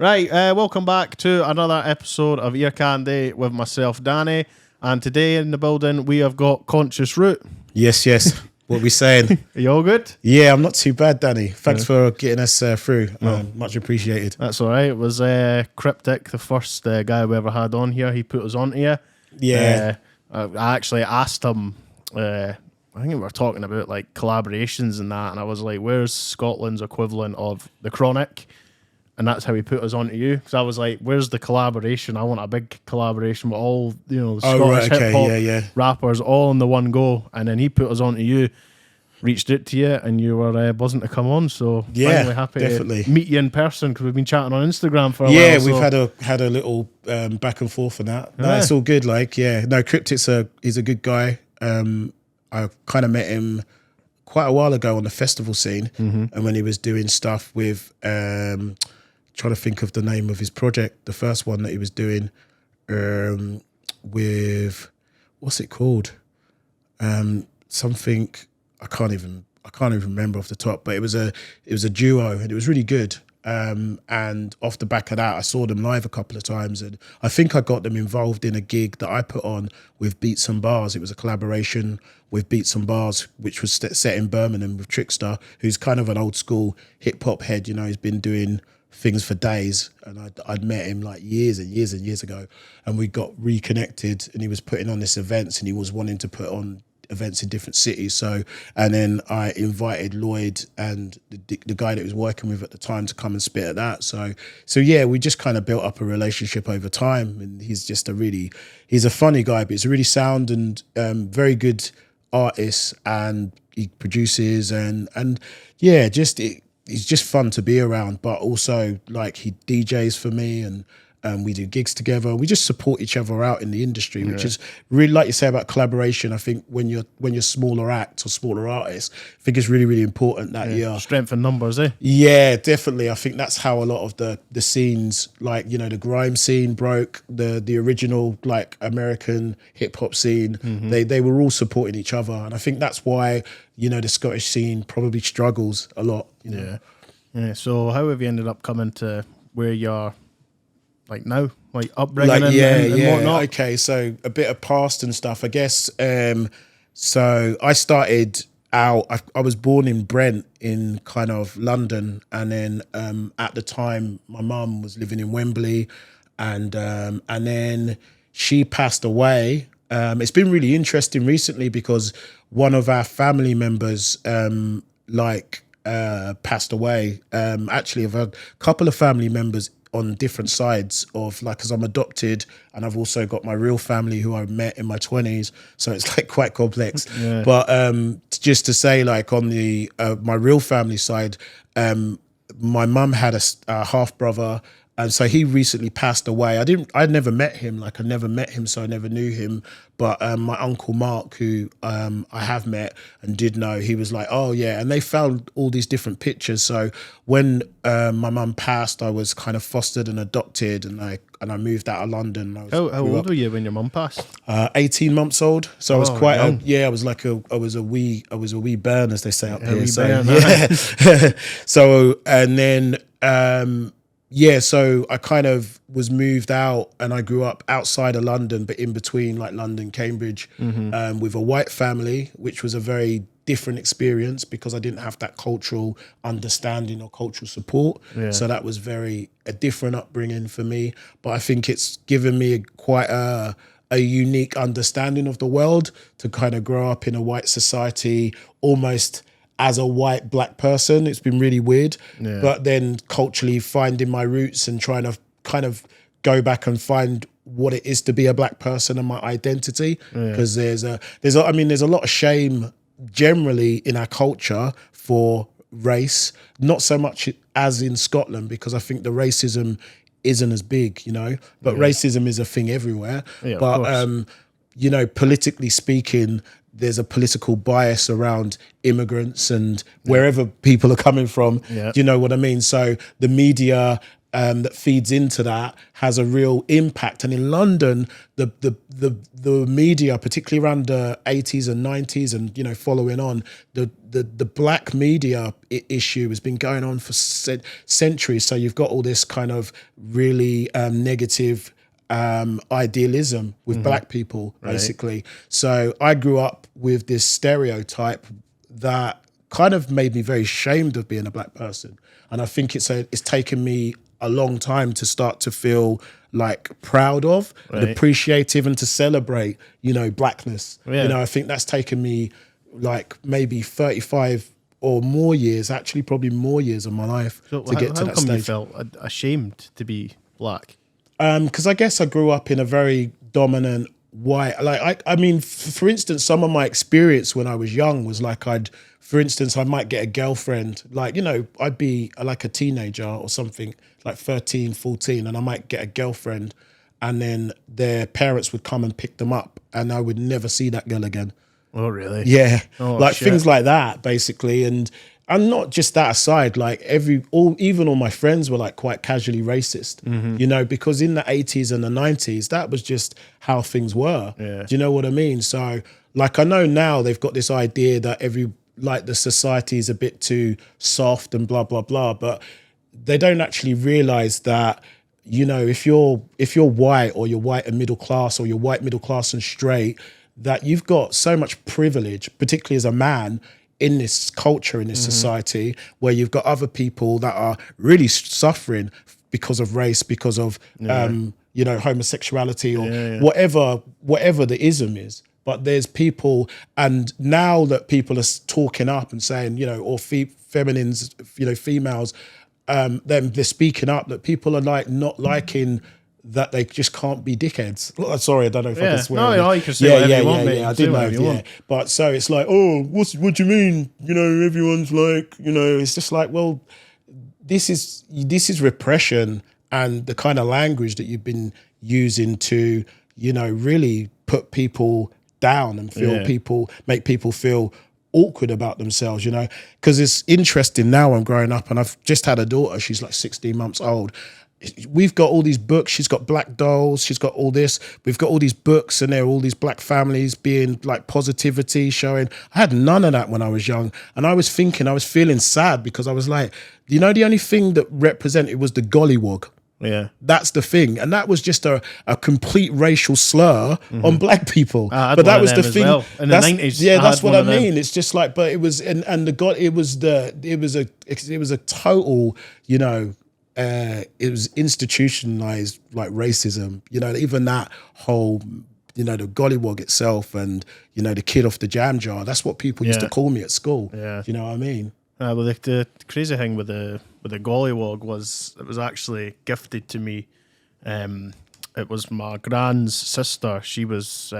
Right, welcome back to another episode of Ear Candy with myself, Danny. And today in the building, we have got Conscious Root. Yes. What we saying? Are you all good? Yeah, I'm not too bad, Danny. Thanks for getting us through. Much appreciated. That's all right. It was Cryptic, the first guy we ever had on here. He put us onto you. Yeah. I actually asked him, I think we were talking about like collaborations and that, and I was like, where's Scotland's equivalent of The Chronic? And that's how he put us onto you. Because I was like, where's the collaboration? I want a big collaboration with all, the Scottish hip-hop rappers all in the one go. And then he put us onto you, reached out to you, and you were buzzing to come on. So finally happy definitely to meet you in person, because we've been chatting on Instagram for a while. Yeah, we've had a little back and forth on that. No, it's all good. Cryptic's he's a good guy. I kind of met him quite a while ago on the festival scene, and when he was doing stuff with trying to think of the name of his project, the first one that he was doing with, what's it called? Something I can't even remember off the top, but it was a duo and it was really good. And off the back of that, I saw them live a couple of times, and I think I got them involved in a gig that I put on with Beats and Bars. It was a collaboration with Beats and Bars, which was set in Birmingham with Trickster, who's kind of an old school hip hop head. He's been doing things for days, and I'd met him like years and years and years ago, and we got reconnected, and he was putting on this events, and he was wanting to put on events in different cities. So, and then I invited Lloyd and the guy that he was working with at the time to come and spit at that. So yeah, we just kind of built up a relationship over time, and he's just he's a funny guy, but he's a really sound and very good artist, and he produces and yeah, he's just fun to be around, but also like he DJs for me, and we do gigs together. We just support each other out in the industry, which is really, like you say about collaboration. I think when you're smaller acts or smaller artists, I think it's really, really important that you're strength in numbers, eh? Yeah, definitely. I think that's how a lot of the scenes, like the grime scene broke, the original like American hip hop scene. They were all supporting each other, and I think that's why the Scottish scene probably struggles a lot. Yeah. So how have you ended up coming to where you're? Like now, like upbringing and whatnot. Okay, so a bit of past and stuff, I guess. So I started out. I was born in Brent in kind of London, and then at the time my mum was living in Wembley, and then she passed away. It's been really interesting recently because one of our family members passed away. Actually, I've had a couple of family members on different sides of, like, because I'm adopted, and I've also got my real family who I met in my 20s, so it's like quite complex. But just to say, like, on the my real family side, my mum had a half brother, and so he recently passed away. I'd never met him, so I never knew him. But my uncle Mark, who I have met and did know, he was like, oh yeah. And they found all these different pictures. So when my mum passed, I was kind of fostered and adopted, and I moved out of London. How old were you when your mum passed? 18 months old. So I was quite I was a wee burn, as they say up here. So and then so I kind of was moved out, and I grew up outside of London, but in between, like London, Cambridge, with a white family, which was a very different experience because I didn't have that cultural understanding or cultural support. So that was a different upbringing for me. But I think it's given me quite a unique understanding of the world to kind of grow up in a white society, almost as a white black person. It's been really weird. But then culturally finding my roots and trying to kind of go back and find what it is to be a black person and my identity. Because there's a lot of shame generally in our culture for race, not so much as in Scotland, because I think the racism isn't as big, but racism is a thing everywhere. But politically speaking, there's a political bias around immigrants and wherever people are coming from. You know what I mean? So the media that feeds into that has a real impact. And in London, the media, particularly around the 80s and 90s and, you know, following on, the black media issue has been going on for centuries. So you've got all this kind of really negative idealism with black people, basically. Right. So I grew up with this stereotype that kind of made me very ashamed of being a black person. And I think it's taken me a long time to start to feel like proud of and appreciative and to celebrate, you know, blackness. Yeah. You know, I think that's taken me like maybe 35 or more years, actually probably more years of my life to get to that stage. How come you felt ashamed to be black? Because I guess I grew up in a very dominant white, like, I mean, for instance, some of my experience when I was young was like for instance, I might get a girlfriend, like, you know, I'd be like a teenager or something, like 13, 14, and I might get a girlfriend and then their parents would come and pick them up and I would never see that girl again. Oh, really? Yeah. Oh, like shit. Things like that, basically. And not just that aside, like even all my friends were like quite casually racist, you know, because in the 80s and the 90s, that was just how things were. Yeah. Do you know what I mean? So like, I know now they've got this idea that the society is a bit too soft and blah, blah, blah, but they don't actually realize that, you know, if you're white or you're white and middle class or you're white, middle class and straight, that you've got so much privilege, particularly as a man, in this culture, in this society, where you've got other people that are really suffering because of race, because of, you know, homosexuality or whatever the ism is. But there's people, and now that people are talking up and saying, you know, or feminines, you know, females, they're speaking up, that people are like not liking that they just can't be dickheads. Sorry, I don't know if I can swear. No, you can say whatever you want, mate. I didn't know, But so it's like, oh, what do you mean? You know, everyone's like, you know, it's just like, well, this is repression and the kind of language that you've been using to, you know, really put people down and make people feel awkward about themselves, you know. Because it's interesting now, I'm growing up and I've just had a daughter, she's like 16 months old. We've got all these books, she's got black dolls, she's got all this, we've got all these books and there are all these black families being like positivity showing. I had none of that when I was young. And I was feeling sad because I was like, you know, the only thing that represented was the gollywog. Yeah. That's the thing. And that was just a complete racial slur on black people. But that was the thing. Well. In the 90s. Yeah, that's what I mean. It's just like, but it was, it was a total, you know, it was institutionalized like racism, you know, even that whole, you know, the gollywog itself and, you know, the kid off the jam jar. That's what people used to call me at school. Yeah. You know what I mean? Well, the crazy thing with the gollywog was it was actually gifted to me. It was my grand's sister. She was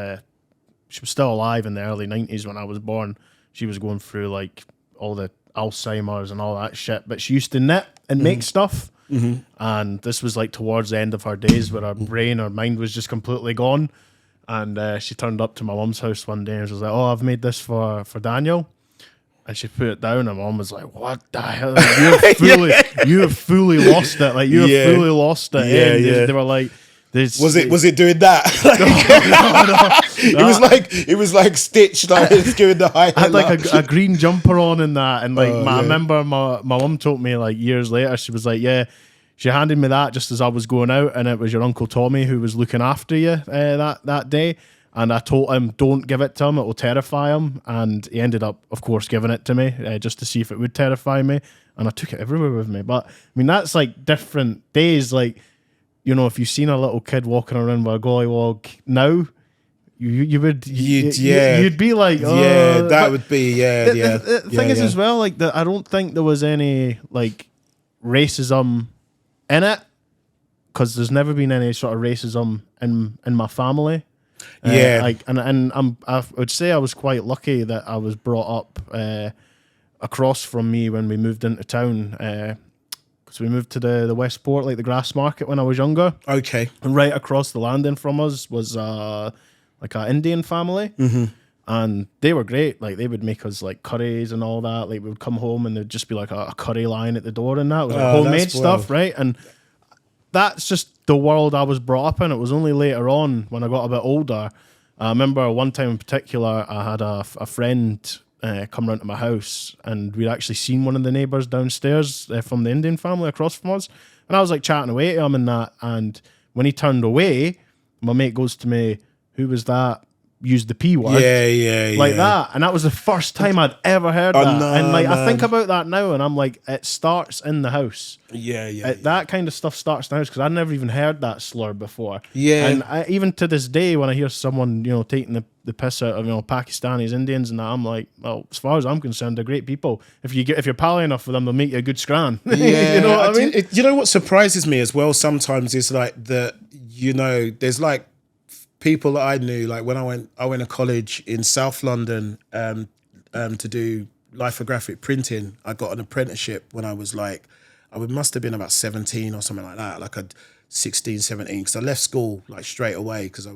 still alive in the early 90s when I was born. She was going through like all the Alzheimer's and all that shit, but she used to knit and make stuff. And this was like towards the end of her days where her mind was just completely gone. And she turned up to my mum's house one day and she was like, oh, I've made this for Daniel. And she put it down and my mum was like, what the hell? You have fully lost it. Like, you have fully lost it. Yeah, They were like, was it doing that? It was like Stitch, like doing the high. I had like a green jumper on in that, and like I remember my mum told me like years later, she was like, yeah, she handed me that just as I was going out, and it was your Uncle Tommy who was looking after you that day. And I told him, don't give it to him, it will terrify him. And he ended up, of course, giving it to me just to see if it would terrify me. And I took it everywhere with me. But I mean, that's like different days. Like, you know, if you've seen a little kid walking around with a gollywog now, you'd be like, oh, that would be, The thing is as well, like, I don't think there was any like racism in it, because there's never been any sort of racism in my family. I would say I was quite lucky that I was brought up across from me when we moved into town, because we moved to the Westport, like the Grass Market, when I was younger. Okay. And right across the landing from us was like an Indian family, and they were great. Like, they would make us like curries and all that. Like, we would come home and there'd just be like a curry line at the door and that. It was like homemade stuff, right? And that's just the world I was brought up in. It was only later on when I got a bit older. I remember one time in particular, I had a friend come round to my house, and we'd actually seen one of the neighbours downstairs from the Indian family across from us. And I was like chatting away to him and that. And when he turned away, my mate goes to me, "Who was that? Used the P word." Like that. And that was the first time I'd ever heard that. No, and like, man. I think about that now, and I'm like, it starts in the house. Yeah. That kind of stuff starts in the house, because I'd never even heard that slur before. Yeah. And even to this day, when I hear someone, taking the piss out of, Pakistanis, Indians and that, I'm like, well, as far as I'm concerned, they're great people. If you're pally enough with them, they'll make you a good scran. Yeah. You know what I mean? You know what surprises me as well sometimes is like there's like people that I knew, like when I went to college in South London to do lithographic printing. I got an apprenticeship when I was like, must have been about 17 or something like that, like 16, 17, because I left school like straight away, because I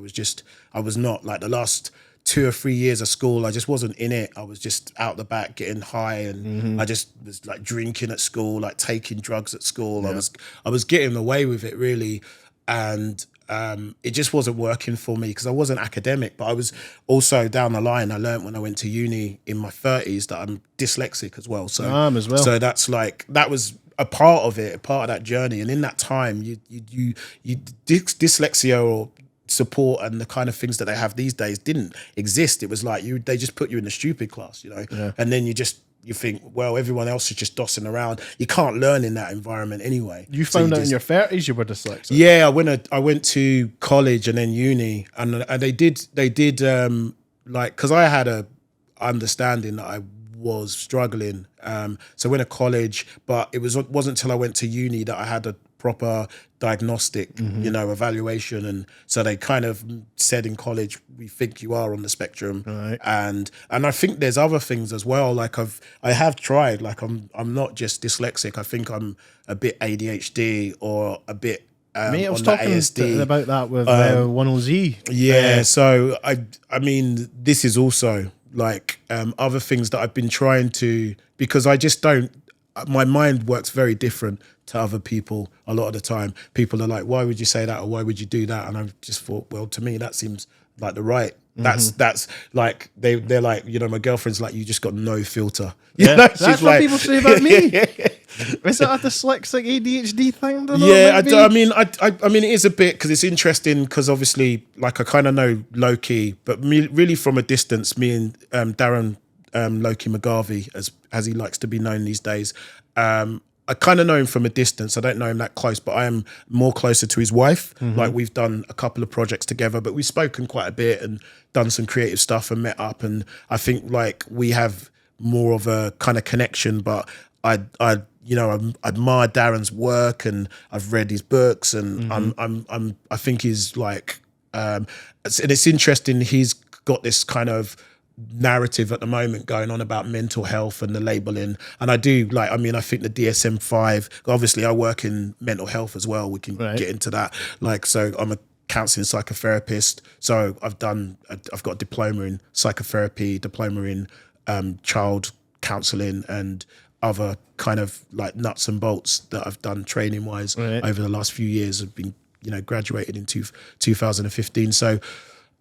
was not like the last 2 or 3 years of school, I just wasn't in it. I was just out the back getting high, and I just was like drinking at school, like taking drugs at school. Yeah. I was getting away with it really, and it just wasn't working for me because I wasn't academic. But I was also, down the line, I learned when I went to uni in my 30s that I'm dyslexic as well. So as well. So that was a part of it, a part of that journey. And in that time, dyslexia or support and the kind of things that they have these days didn't exist. It was like they just put you in the stupid class, and then you think, well, everyone else is just dossing around. You can't learn in that environment anyway. You found out in your 30s you were dyslexic. Yeah, I went to college and then uni, and they did like, because I had a understanding that I was struggling. So I went to college, but it wasn't until I went to uni that I had a proper diagnostic, evaluation. And so they kind of said in college, we think you are on the spectrum. Right. And I think there's other things as well. Like I have tried, like I'm not just dyslexic. I think I'm a bit ADHD or a bit Mate, I was on talking the ASD. about that with 10Z. Yeah, so I mean, this is also like other things that I've been trying to, because I just don't, my mind works very different to other people a lot of the time. People are like, why would you say that, or why would you do that? And I just thought, well, to me that seems like the right. That's like they're like, my girlfriend's like, you just got no filter. That's what like, people say about me. Is that a dyslexic ADHD thing? I mean, it is a bit, because it's interesting, because obviously, like, I kind of know Loki, but really from a distance, me and Darren Loki McGarvey, as he likes to be known these days, I kind of know him from a distance. I don't know him that close, but I am more closer to his wife. Like, we've done a couple of projects together, but we've spoken quite a bit and done some creative stuff and met up. And I think like we have more of a kind of connection, but I admire Darren's work, and I've read his books, and I think he's like, and it's interesting. He's got this kind of narrative at the moment going on about mental health and the labeling, and I do like, I mean, I think the DSM-5, obviously I work in mental health as well, we can get into that, like, so I'm a counselling psychotherapist, so I've got a diploma in psychotherapy, diploma in child counselling, and other kind of like nuts and bolts that I've done training wise over the last few years. I've been graduated in 2015, so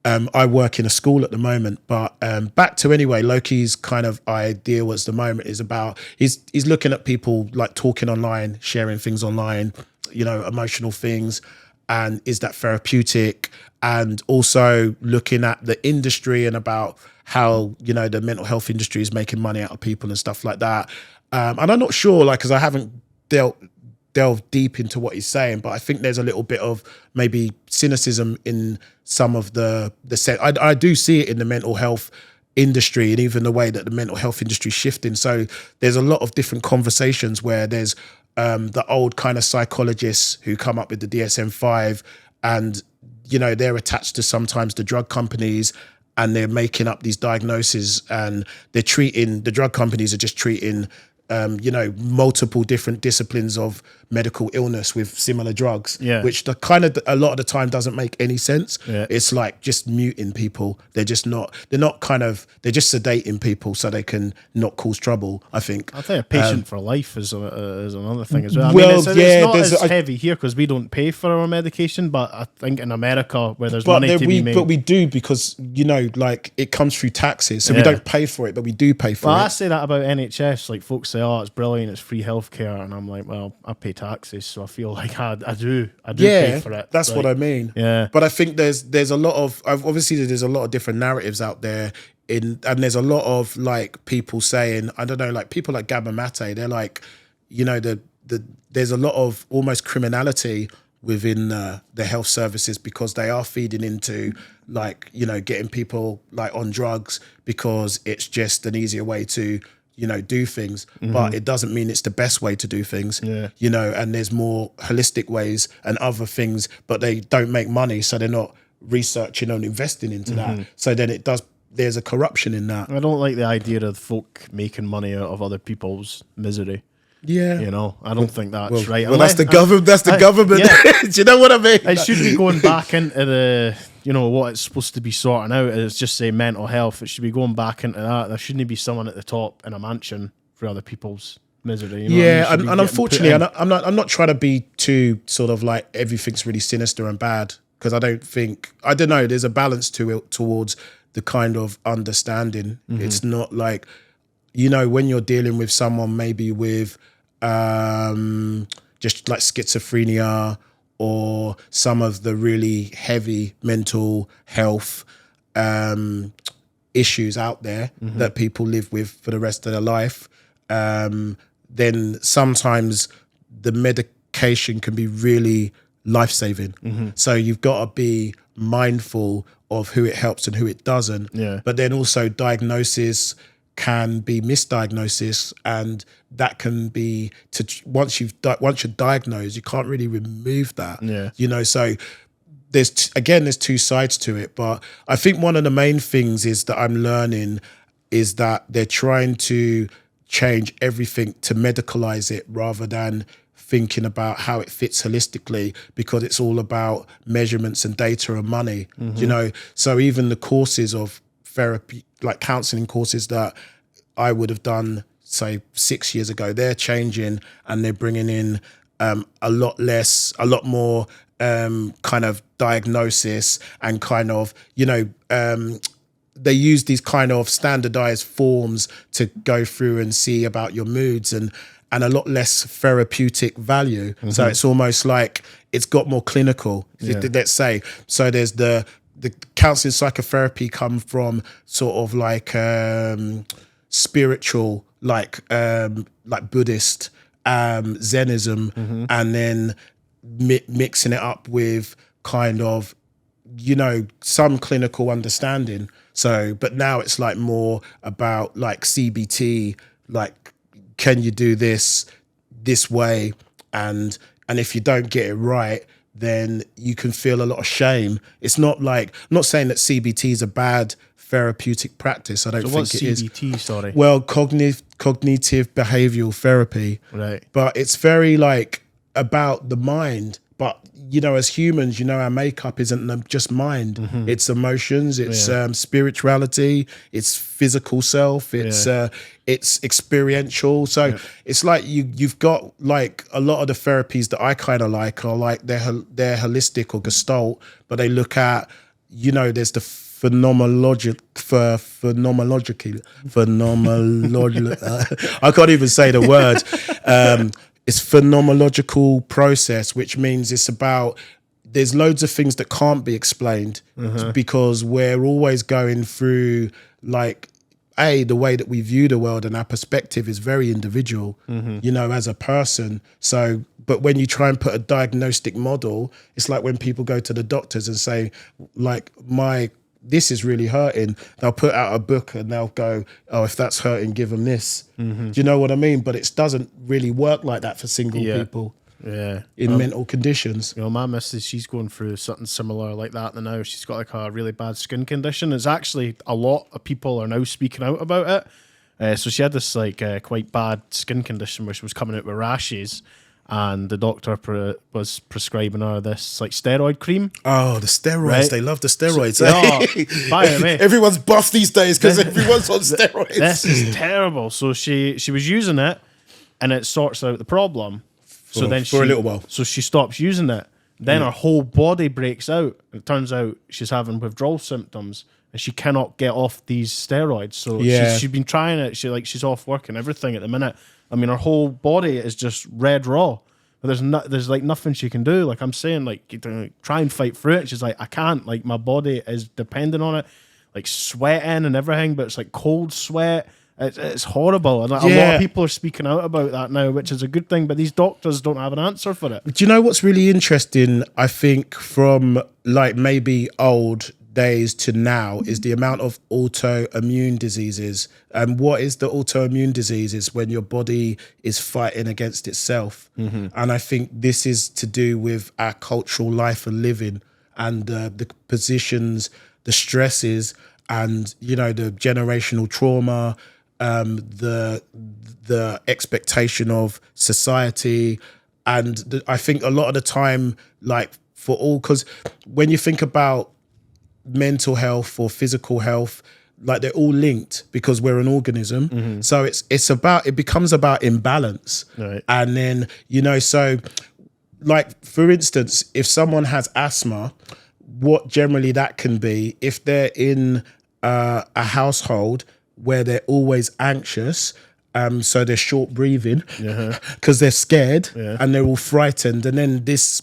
I work in a school at the moment, but back to anyway, Loki's kind of idea was the moment is about, he's looking at people like talking online, sharing things online, emotional things, and is that therapeutic? And also looking at the industry and about how, the mental health industry is making money out of people and stuff like that. And I'm not sure, like, because I haven't delve deep into what he's saying, but I think there's a little bit of maybe cynicism in some of the set. I do see it in the mental health industry, and even the way that the mental health industry is shifting. So there's a lot of different conversations where there's the old kind of psychologists who come up with the DSM-5, and they're attached to sometimes the drug companies, and they're making up these diagnoses, and the drug companies are just treating multiple different disciplines of medical illness with similar drugs, Yeah. which the kind of a lot of the time doesn't make any sense. Yeah. It's like just muting people. They're just not. They're not kind of. They're just sedating people so they can not cause trouble. I think. I think a patient for life is another thing as well. I Well, mean, it's not there's as heavy here because we don't pay for our medication, but I think in America where there's But money to be made. But we do because like it comes through taxes, so we Yeah. don't pay for it, but we do pay for Well, it. I say that about NHS. Like folks say, "Oh, it's brilliant, it's free healthcare," and I'm like, "Well, I pay taxes, so I feel like I do pay for it." That's like, what I mean. Yeah. But I think there's a lot of obviously there's a lot of different narratives out there and there's a lot of like people saying, I don't know, like people like Gabba Mate, they're like, there's a lot of almost criminality within the health services because they are feeding into like, getting people like on drugs because it's just an easier way to do things, but it doesn't mean it's the best way to do things. Yeah. And there's more holistic ways and other things, but they don't make money, so they're not researching and investing into that. So then there's a corruption in that. I don't like the idea of folk making money out of other people's misery. Yeah, I don't think that's right. Well, that's the government. That's the government. Yeah. Do you know what I mean? It should be going back into the, what it's supposed to be sorting out is just say mental health. It should be going back into that. There shouldn't be someone at the top in a mansion for other people's misery. Yeah, and unfortunately, I'm not trying to be too sort of like everything's really sinister and bad because I don't know. There's a balance to it towards the kind of understanding. It's not like, when you're dealing with someone maybe with just like schizophrenia or some of the really heavy mental health issues out there that people live with for the rest of their life, then sometimes the medication can be really life-saving. So you've got to be mindful of who it helps and who it doesn't. Yeah. But then also diagnosis can be misdiagnosis, and that can be once you're diagnosed, you can't really remove that. Yeah. So there's two sides to it, but I think one of the main things is that I'm learning is that they're trying to change everything to medicalize it rather than thinking about how it fits holistically, because it's all about measurements and data and money. So even the courses of therapy, like counselling courses that I would have done, say 6 years ago, they're changing and they're bringing in a lot more kind of diagnosis and kind of, they use these kind of standardized forms to go through and see about your moods and a lot less therapeutic value. So it's almost like it's got more clinical, let's say. So there's the counselling psychotherapy come from sort of like spiritual, like Buddhist Zenism, and then mixing it up with kind of, some clinical understanding. So, but now it's like more about like CBT, like, can you do this way? And if you don't get it right, then you can feel a lot of shame. It's not like, I'm not saying that CBT is a bad therapeutic practice. I don't think it is. What's CBT, sorry? Well, cognitive behavioral therapy. Right. But it's very like about the mind. But, as humans, our makeup isn't just mind. It's emotions, it's spirituality, it's physical self, it's experiential. So it's like you've got like a lot of the therapies that I kind of like are like they're holistic or gestalt, but they look at, there's the phenomenological I can't even say the word. It's phenomenological process, which means it's about, there's loads of things that can't be explained because we're always going through like, the way that we view the world and our perspective is very individual, as a person. So, but when you try and put a diagnostic model, it's like when people go to the doctors and say, like, this is really hurting. They'll put out a book and they'll go, oh, if that's hurting, give them this. Do you know what I mean? But it doesn't really work like that for single people in mental conditions. My missus, she's going through something similar like that now. She's got like a really bad skin condition. It's actually a lot of people are now speaking out about it. So she had this like quite bad skin condition where she was coming out with rashes. and the doctor was prescribing her this like steroid cream. Oh, the steroids. Right. They love the steroids. By the way, everyone's buff these days because everyone's on steroids. this is terrible. So she was using it, and it sorts out the problem. So then for a little while. So she stops using it. Then her whole body breaks out. It turns out she's having withdrawal symptoms, and she cannot get off these steroids. So she's been trying it. She's off work and everything at the minute. I mean, her whole body is just red raw. But there's like nothing she can do. Like I'm saying, like try and fight through it. She's like, I can't. Like my body is dependent on it, like sweating and everything. But it's like cold sweat. It's horrible, and like, a lot of people are speaking out about that now, which is a good thing. But these doctors don't have an answer for it. Do you know what's really interesting? I think from like maybe old days to now is the amount of autoimmune diseases. And what is the autoimmune diseases? When your body is fighting against itself. Mm-hmm. And I think this is to do with our cultural life and living, and the positions, the stresses, and you know the generational trauma. The expectation of society, and I think a lot of the time, like for all, because when you think about mental health or physical health, like they're all linked because we're an organism. Mm-hmm. So it becomes about imbalance, right. And then so like for instance, if someone has asthma, what generally that can be if they're in a household where they're always anxious, so they're short breathing because they're scared and they're all frightened, and then this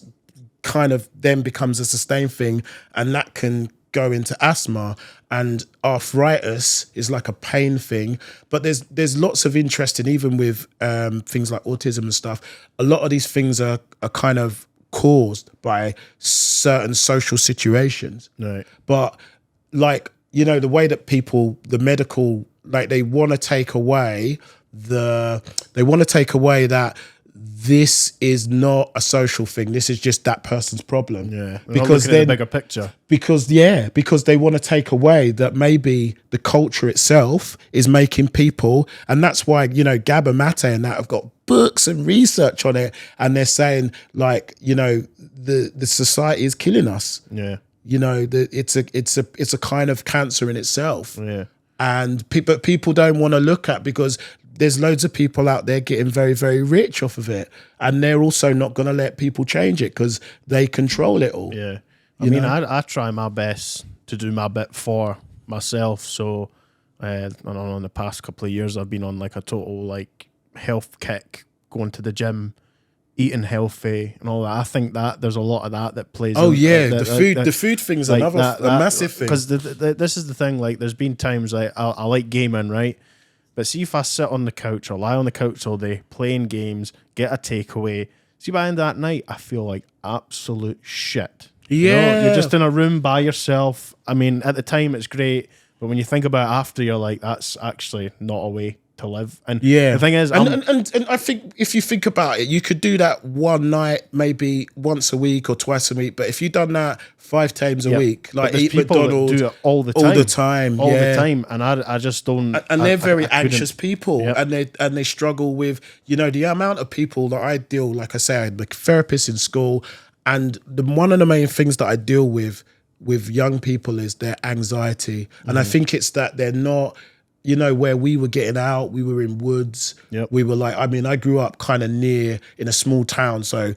kind of then becomes a sustained thing, and that can go into asthma. And arthritis is like a pain thing, but there's lots of interest in, even with things like autism and stuff, a lot of these things are kind of caused by certain social situations, right? But like the way that people, the medical, like they want to take away that this is not a social thing. This is just that person's problem. Yeah, because then the bigger picture. Because they want to take away that maybe the culture itself is making people, and that's why Gabba Mate and that have got books and research on it, and they're saying like the society is killing us. Yeah. It's a kind of cancer in itself. Yeah. And people don't want to look at, because there's loads of people out there getting very, very rich off of it, and they're also not going to let people change it because they control it all. Yeah, I try my best to do my bit for myself. So, I don't know, in the past couple of years, I've been on like a total like health kick, going to the gym, eating healthy and all that. I think that there's a lot of that plays. Oh yeah, the food thing's like another a massive thing. Because this is the thing. Like, there's been times like I like gaming, right? But see, if I sit on the couch or lie on the couch all day playing games, get a takeaway, see, by the end of that night, I feel like absolute shit. Yeah, you're just in a room by yourself. I mean, at the time it's great, but when you think about it after, you're like, that's actually not a way to live. And the thing is, and I think if you think about it, you could do that one night, maybe once a week or twice a week. But if you've done that 5 times a week, like eat McDonald's, do it all the time, and I just don't. And they're very anxious people, and they struggle with the amount of people that I deal. Like I say, I'm a therapist in school, and one of the main things that I deal with young people is their anxiety, and I think it's that they're not. Where we were getting out, we were in woods. Yep. We were like, I grew up kind of near in a small town, so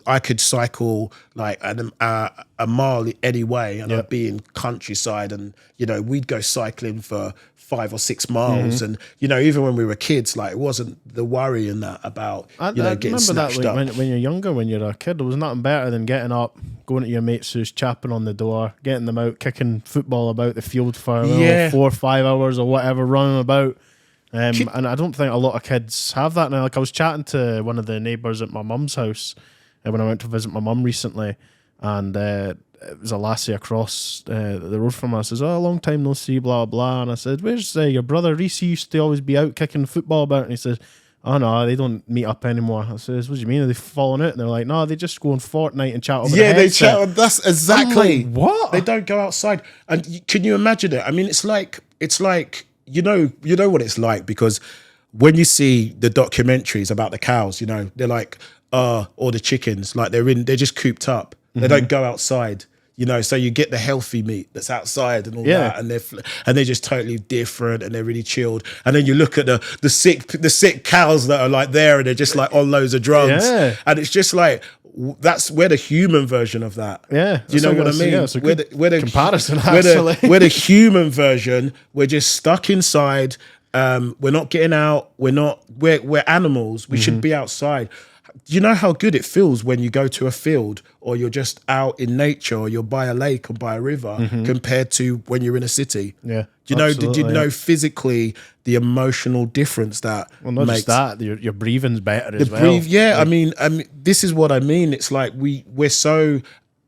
I could cycle like a mile anyway, and I'd be in countryside, and we'd go cycling for 5 or 6 miles, and even when we were kids, like it wasn't the worry in that about getting snatched up. When you're younger, when you're a kid, there was nothing better than getting up, going to your mate's house, chapping on the door, getting them out, kicking football about the field for 4 or 5 hours or whatever, running about. And I don't think a lot of kids have that now. Like, I was chatting to one of the neighbours at my mum's house when I went to visit my mum recently, and it was a lassie across the road from us. Says, "Oh, a long time no see, blah blah." And I said, "Where's your brother Reese? He used to always be out kicking football about." And he says, "Oh no, they don't meet up anymore." I says, "What do you mean? Are they falling out?" And they're like, "No, they just go on Fortnite and chat over the they headset." chat. That's exactly what they don't go outside. And can you imagine it? I mean, it's like you know what it's like, because when you see the documentaries about the cows, they're like, or the chickens, like they're just cooped up. They don't go outside. You know, so you get the healthy meat that's outside and all that, and they're just totally different, and they're really chilled. And then you look at the sick cows that are like there, and they're just like on loads of drugs, and it's just like that's we're the human version of that. Yeah, do you know what I mean? Yeah, we're the comparison. We're the human version. We're just stuck inside. We're not getting out. We're animals. We should be outside. Do you know how good it feels when you go to a field or you're just out in nature or you're by a lake or by a river compared to when you're in a city? Yeah. Do you know? Did you know physically the emotional difference that not makes? Just that your breathing's better as well. I mean, this is what I mean. It's like we're so,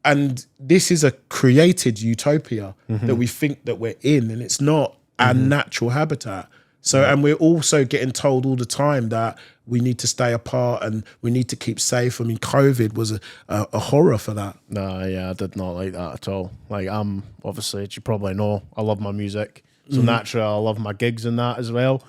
and this is a created utopia that we think that we're in, and it's not our natural habitat. So, and we're also getting told all the time that we need to stay apart and we need to keep safe. I mean, COVID was a horror for that. No, yeah, I did not like that at all. Like, obviously, as you probably know, I love my music. So naturally, I love my gigs and that as well.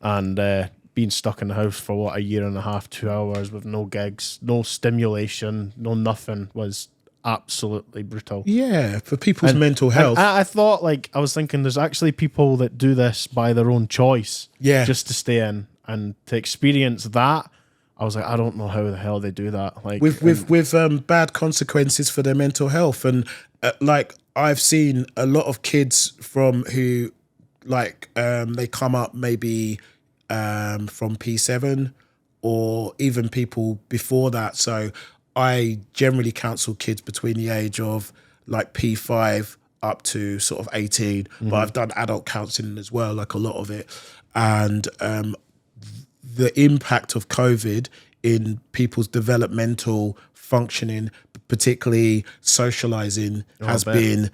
And being stuck in the house for, a year and a half, 2 hours with no gigs, no stimulation, no nothing was absolutely brutal. Yeah, for people's mental health. I thought, I was thinking there's actually people that do this by their own choice. Yeah. Just to stay in and to experience that. I was like, I don't know how the hell they do that. Like with bad consequences for their mental health. And I've seen a lot of kids from who they come up maybe from P7 or even people before that. So I generally counsel kids between the age of P5 up to sort of 18, but I've done adult counselling as well, like a lot of it. And the impact of COVID in people's developmental functioning, particularly socializing, has been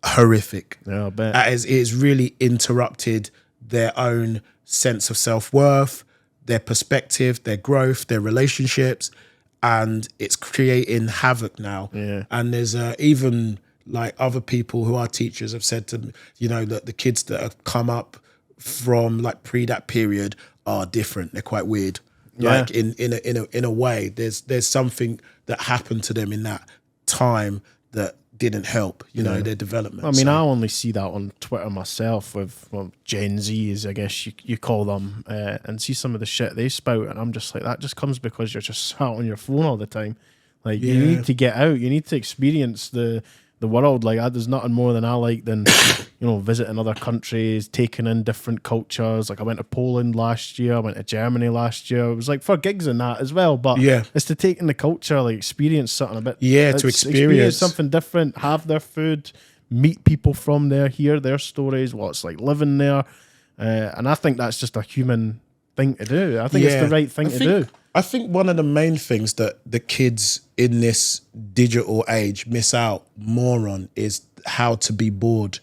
horrific. Yeah, I bet. It has really interrupted their own sense of self-worth, their perspective, their growth, their relationships, and it's creating havoc now. Yeah. And there's even other people who are teachers have said to me, that the kids that have come up from pre that period are different. They're quite weird. Yeah. In a way, there's something that happened to them in that time that didn't help, their development. I mean, I only see that on Twitter myself with Gen Zs, I guess you call them, and see some of the shit they spout, and I'm just like, that just comes because you're just sat on your phone all the time. You need to get out. You need to experience the world. There's nothing more than I like than visiting other countries, taking in different cultures. I went to Poland last year, I went to Germany last year. It was for gigs and that as well, but it's to take in the culture, experience something a bit. Yeah, to experience something different, have their food, meet people from there, hear their stories, what it's like living there. And I think that's just a human thing to do. I think it's the right thing to do. I think one of the main things that the kids in this digital age miss out more on is how to be bored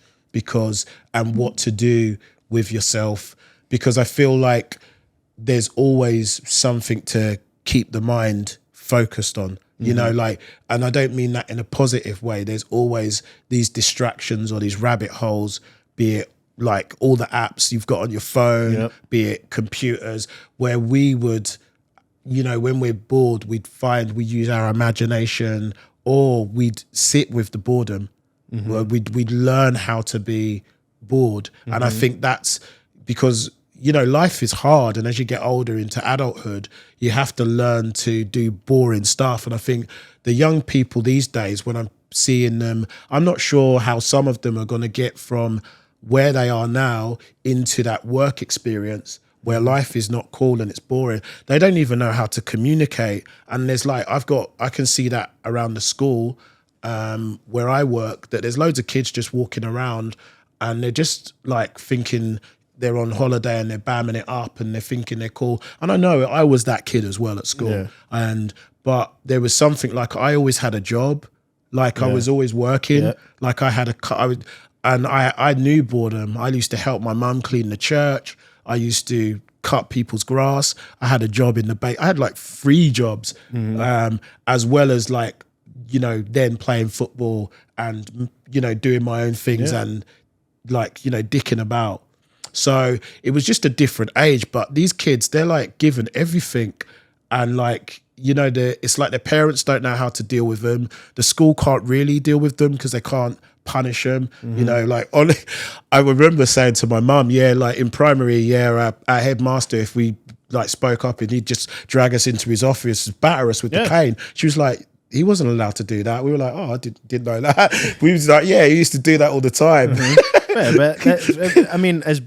and what to do with yourself, because I feel like there's always something to keep the mind focused on, and I don't mean that in a positive way. There's always these distractions or these rabbit holes, be it all the apps you've got on your phone, be it computers, where we would, when we're bored, we'd use our imagination, or we'd sit with the boredom. We'd learn how to be bored. And I think that's because, life is hard. And as you get older into adulthood, you have to learn to do boring stuff. And I think the young people these days, when I'm seeing them, I'm not sure how some of them are going to get from where they are now into that work experience where life is not cool and it's boring. They don't even know how to communicate. And there's I can see that around the school where I work, that there's loads of kids just walking around and they're just thinking they're on holiday and they're bamming it up and they're thinking they're cool. And I know I was that kid as well at school. Yeah. But there was something I always had a job. I was always working. I knew boredom. I used to help my mum clean the church. I used to cut people's grass. I had a job in the bank. I had 3 jobs, as well as then playing football and, doing my own things and dicking about. So it was just a different age, but these kids, they're given everything and it's like the parents don't know how to deal with them. The school can't really deal with them because they can't punish them. Like I remember saying to my mum, like in primary, our headmaster, if we like spoke up, and he'd just drag us into his office, batter us with the cane. She was like, he wasn't allowed to do that. We were like, oh, I didn't know that. We was like, he used to do that all the time. But I mean, as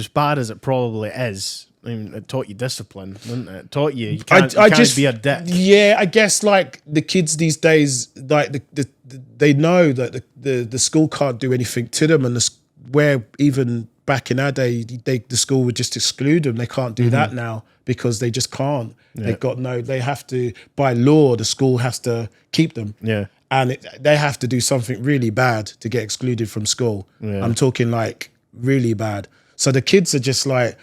bad as it probably is, I mean, it taught you discipline, didn't it? It taught you can't be a dick. Yeah, I guess like the kids these days, like they know that the school can't do anything to them, and where even back in our day, the school would just exclude them. They can't do that now because they just can't. Yeah. They have to, by law, the school has to keep them. Yeah. And they have to do something really bad to get excluded from school. Yeah. I'm talking like really bad. So the kids are just like,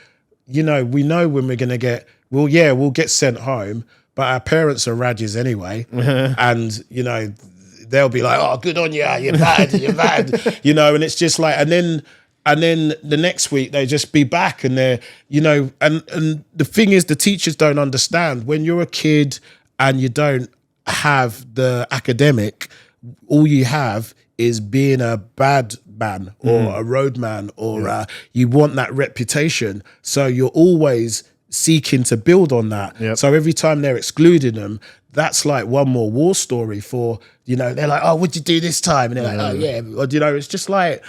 we know when we're going to get, we'll get sent home, but our parents are radges anyway. And, they'll be like, oh, good on you, you're bad, and it's just like, and then the next week they just be back, and they're, and the thing is, the teachers don't understand when you're a kid and you don't have the academic, all you have is being a bad man or a roadman, or you want that reputation. So you're always seeking to build on that. Yep. So every time they're excluding them, that's like one more war story for, they're like, oh, what'd you do this time? And they're like, oh, yeah. Or, it's just like,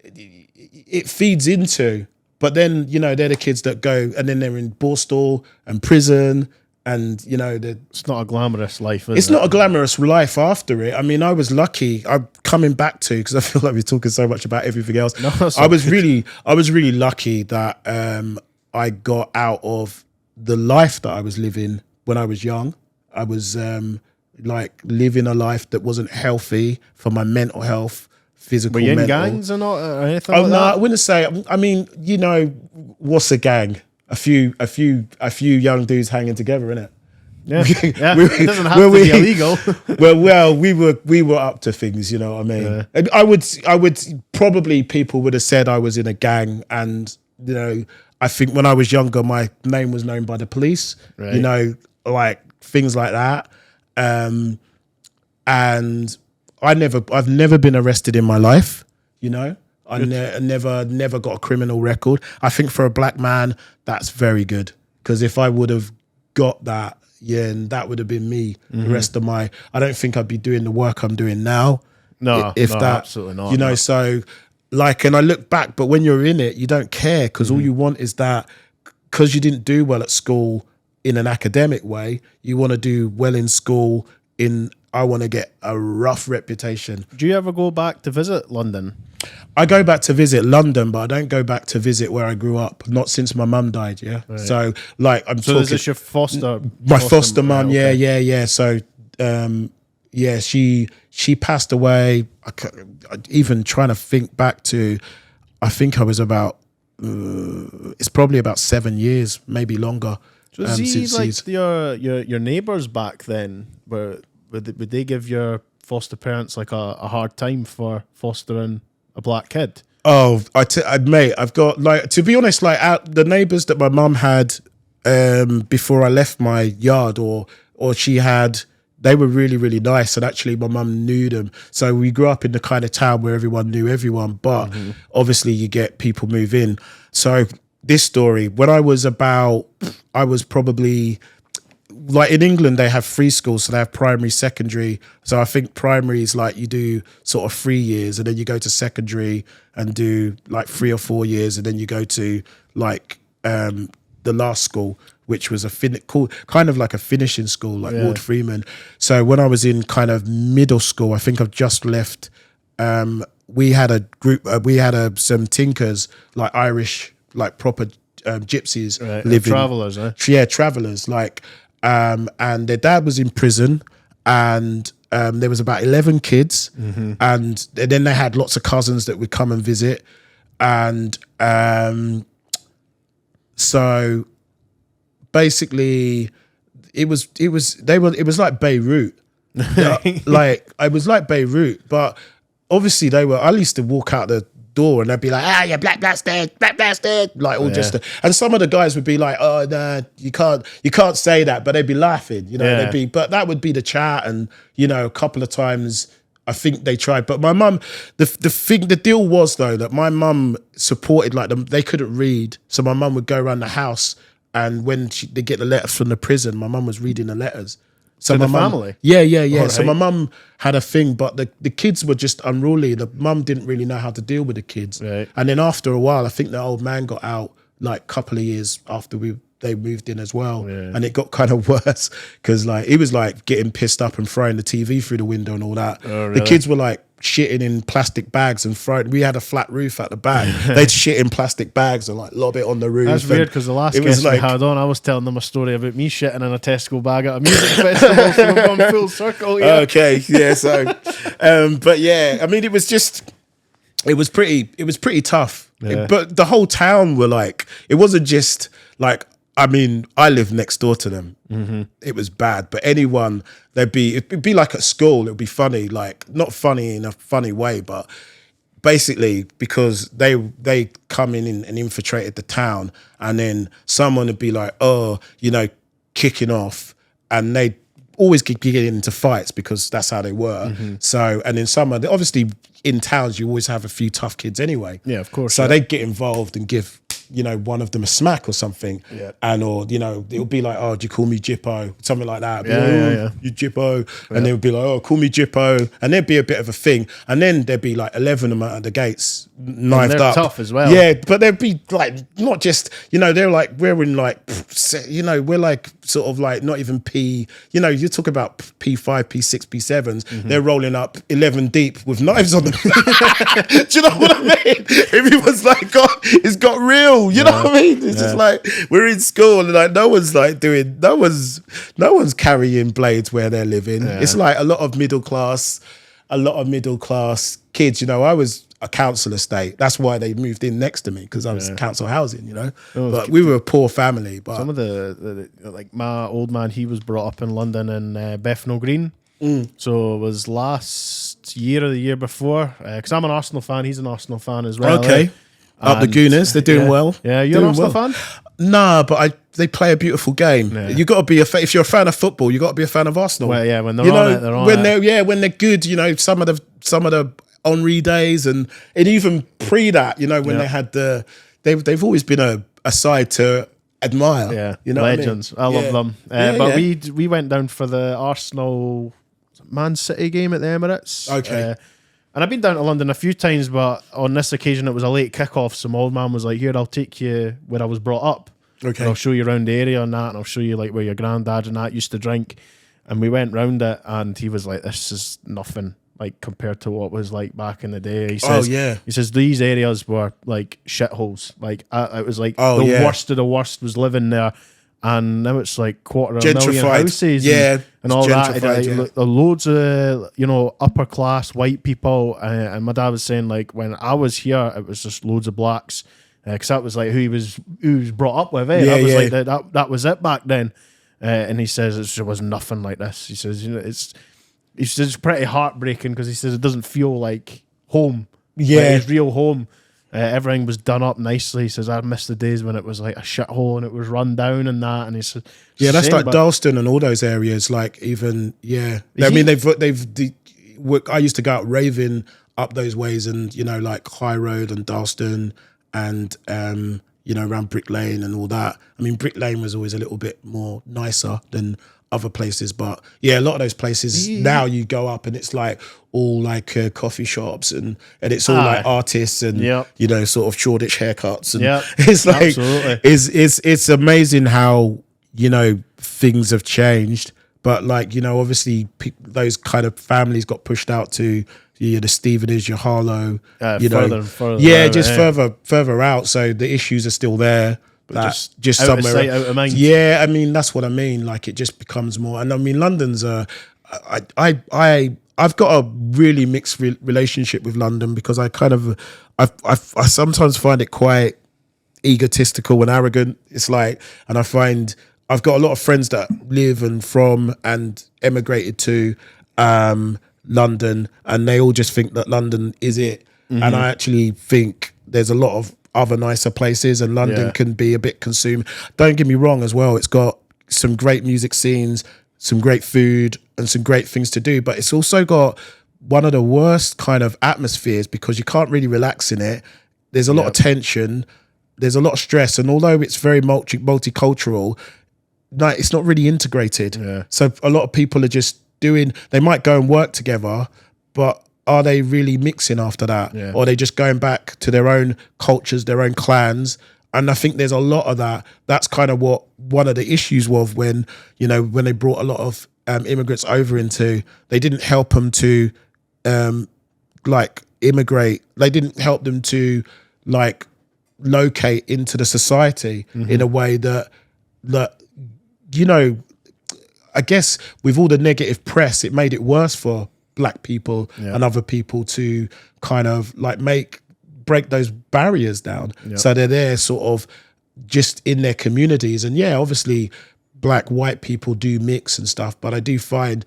it feeds into, but then, they're the kids that go, and then they're in Borstal and prison. And, it's not a glamorous life, it's not a glamorous life after it. I mean, I was lucky. I'm coming back to, because I feel like we're talking so much about everything else. No, I was really lucky that I got out of the life that I was living when I was young. I was like living a life that wasn't healthy for my mental health, physical. Were you in mental. Gangs or not, or anything like that? No, I wouldn't say. I mean, what's a gang? A few young dudes hanging together, innit? Yeah, it doesn't have to be illegal. well, we were up to things, you know what I mean? Yeah. I would probably, people would have said I was in a gang, and I think when I was younger, my name was known by the police, right. Like things like that. And I've never been arrested in my life, I never got a criminal record. I think for a black man, that's very good. Because if I would have got that, and that would have been me the rest of I don't think I'd be doing the work I'm doing now. No, absolutely not. So like, and I look back, but when you're in it, you don't care, because all you want is that, because you didn't do well at school in an academic way, you want to do well in school I want to get a rough reputation. Do you ever go back to visit London? I go back to visit London, but I don't go back to visit where I grew up. Not since my mum died. Yeah. Right. So like, I'm talking. So is this your my foster mum? Okay. Yeah. So, she passed away. Even trying to think back to, I think I was about, it's probably about 7 years, maybe longer. So like your neighbours back then, would they give your foster parents like a hard time for fostering a black kid? Oh, mate, I've got, like, to be honest, like the neighbours that my mum had before I left my yard, or she had, they were really, really nice, and actually my mum knew them. So we grew up in the kind of town where everyone knew everyone, but obviously you get people move in. So this story, when I was probably, like in England, they have free schools, so they have primary, secondary. So I think primary is like you do sort of 3 years, and then you go to secondary and do like 3 or 4 years, and then you go to like the last school, which was kind of like a finishing school, like Ward Freeman. So when I was in kind of middle school, I think I've just left. We had a group. We had some tinkers, like Irish, like proper gypsies, living travellers. Yeah, travellers, like. And their dad was in prison, and there was about 11 kids, and then they had lots of cousins that would come and visit, and so basically it was like Beirut. Like, it was like Beirut, but obviously I used to walk out the door and they'd be like, "Ah, you black bastard, like all just. And some of the guys would be like, "Oh, no, you can't say that," but they'd be laughing, you know. But that would be the chat, and you know, a couple of times I think they tried. But my mum, the deal was though that my mum supported like them. They couldn't read, so my mum would go around the house, and when they get the letters from the prison, my mum was reading the letters. So to my the mum, family? Yeah. Right. So my mum had a thing, but the kids were just unruly. The mum didn't really know how to deal with the kids. Right. And then after a while, I think the old man got out like a couple of years after they moved in as well. Yeah. And it got kind of worse because like he was like getting pissed up and throwing the TV through the window and all that. Oh, really? The kids were like shitting in plastic bags and throwing. We had a flat roof at the back. They'd shit in plastic bags and like lob it on the roof. That's weird because the last it was guest like, we had on, I was telling them a story about me shitting in a Tesco bag at a music festival, so we've gone full circle here. Okay, yeah. So, but yeah, I mean, it was pretty tough. Yeah. But the whole town were like, it wasn't just like. I mean, I lived next door to them. Mm-hmm. It was bad, but anyone, it'd be like at school. It would be funny, like not funny in a funny way, but basically because they come in and infiltrated the town, and then someone would be like, oh, you know, kicking off, and they always get into fights because that's how they were. Mm-hmm. So, and then obviously in towns you always have a few tough kids anyway. Yeah, of course. So they'd get involved and give, you know, one of them a smack or something. Yeah. And or, you know, it would be like, oh, do you call me Jippo? Something like that. Yeah. You Jippo. And they would be like, oh, call me Jippo. And there'd be a bit of a thing. And then there'd be like 11 of them at the gates, knifed they're up. tough as well. Yeah, but they'd be like, not just, you know, they're like, we're in like, you know, we're like sort of like not even P, you know, you talk about P5, P6, P7s. Mm-hmm. They're rolling up 11 deep with knives on them. Do you know what I mean? Everyone's like, God, it's got real. You know what I mean? It's just like we're in school and like no one's carrying blades where they're living. Yeah. It's like a lot of middle class kids. You know, I was a council estate. That's why they moved in next to me because I was council housing. You know, but we were a poor family. But some of the like my old man, he was brought up in London in Bethnal Green. So it was last year or the year before because I'm an Arsenal fan. He's an Arsenal fan as well. Okay. Up the Gooners, they're doing well. Yeah, you're an Arsenal fan? Nah, but they play a beautiful game. Yeah. You got to be if you're a fan of football, you got to be a fan of Arsenal. Well, yeah, when they're on it, they're on it. When they're good, you know, some of the Henri days and even pre that, you know, when they had they've always been a side to admire. Yeah, you know, legends. I love them. But we went down for the Arsenal Man City game at the Emirates. Okay. And I've been down to London a few times, but on this occasion it was a late kickoff. So my old man was like, "Here, I'll take you where I was brought up. Okay, and I'll show you around the area and that, and I'll show you like where your granddad and that used to drink." And we went round it, and he was like, "This is nothing like compared to what was like back in the day." He says, he says these areas were like shitholes. Like it was like the worst of the worst was living there. And now it's like $250,000 houses and all that. Like, loads of, you know, upper class white people. And my dad was saying like when I was here, it was just loads of blacks because that was like who he was brought up with. That was like that was it back then. And he says there was nothing like this. He says, you know, it's pretty heartbreaking because he says it doesn't feel like home. Yeah, like it's real home. Everything was done up nicely. He says, I miss the days when it was like a shithole and it was run down and that. And he said, that's like Dalston and all those areas. Like even, I mean, I used to go out raving up those ways and, you know, like High Road and Dalston and, you know, around Brick Lane and all that. I mean, Brick Lane was always a little bit more nicer than other places, but a lot of those places now you go up and it's like all like coffee shops and it's all like artists and you know, sort of Shoreditch haircuts and it's like it's amazing how, you know, things have changed, but like, you know, obviously those kind of families got pushed out to the Stevenage, your Harlow, you know, further out, so the issues are still there. Just out somewhere of sight, out of mind. Yeah, I mean that's what I mean. Like it just becomes more, and I mean London's I've got a really mixed relationship with London because I sometimes find it quite egotistical and arrogant. It's like, and I find I've got a lot of friends that live and from and emigrated to London, and they all just think that London is it. and I actually think there's a lot of other nicer places, and London can be a bit consumed. Don't get me wrong as well, it's got some great music scenes, some great food, and some great things to do, but it's also got one of the worst kind of atmospheres because you can't really relax in it. There's a lot of tension, there's a lot of stress, and although it's very multicultural, like, it's not really integrated. So a lot of people are just they might go and work together, but are they really mixing after that? Or are they just going back to their own cultures, their own clans? And I think there's a lot of that. That's kind of what one of the issues was when they brought a lot of immigrants over they didn't help them to like immigrate. They didn't help them to like locate into the society in a way that I guess with all the negative press, it made it worse for black people and other people to kind of like break those barriers down. So they're there sort of just in their communities. And obviously black, white people do mix and stuff, but I do find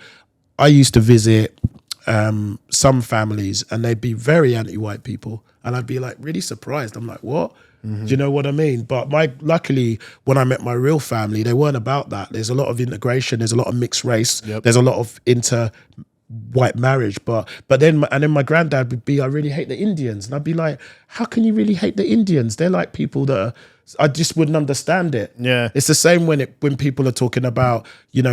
I used to visit some families and they'd be very anti-white people. And I'd be like really surprised. I'm like, what? Do you know what I mean? But luckily, when I met my real family, they weren't about that. There's a lot of integration. There's a lot of mixed race. There's a lot of white marriage. But then my granddad would be, I really hate the Indians. And I'd be like, how can you really hate the Indians? They're like people that I just wouldn't understand it. It's the same when people are talking about,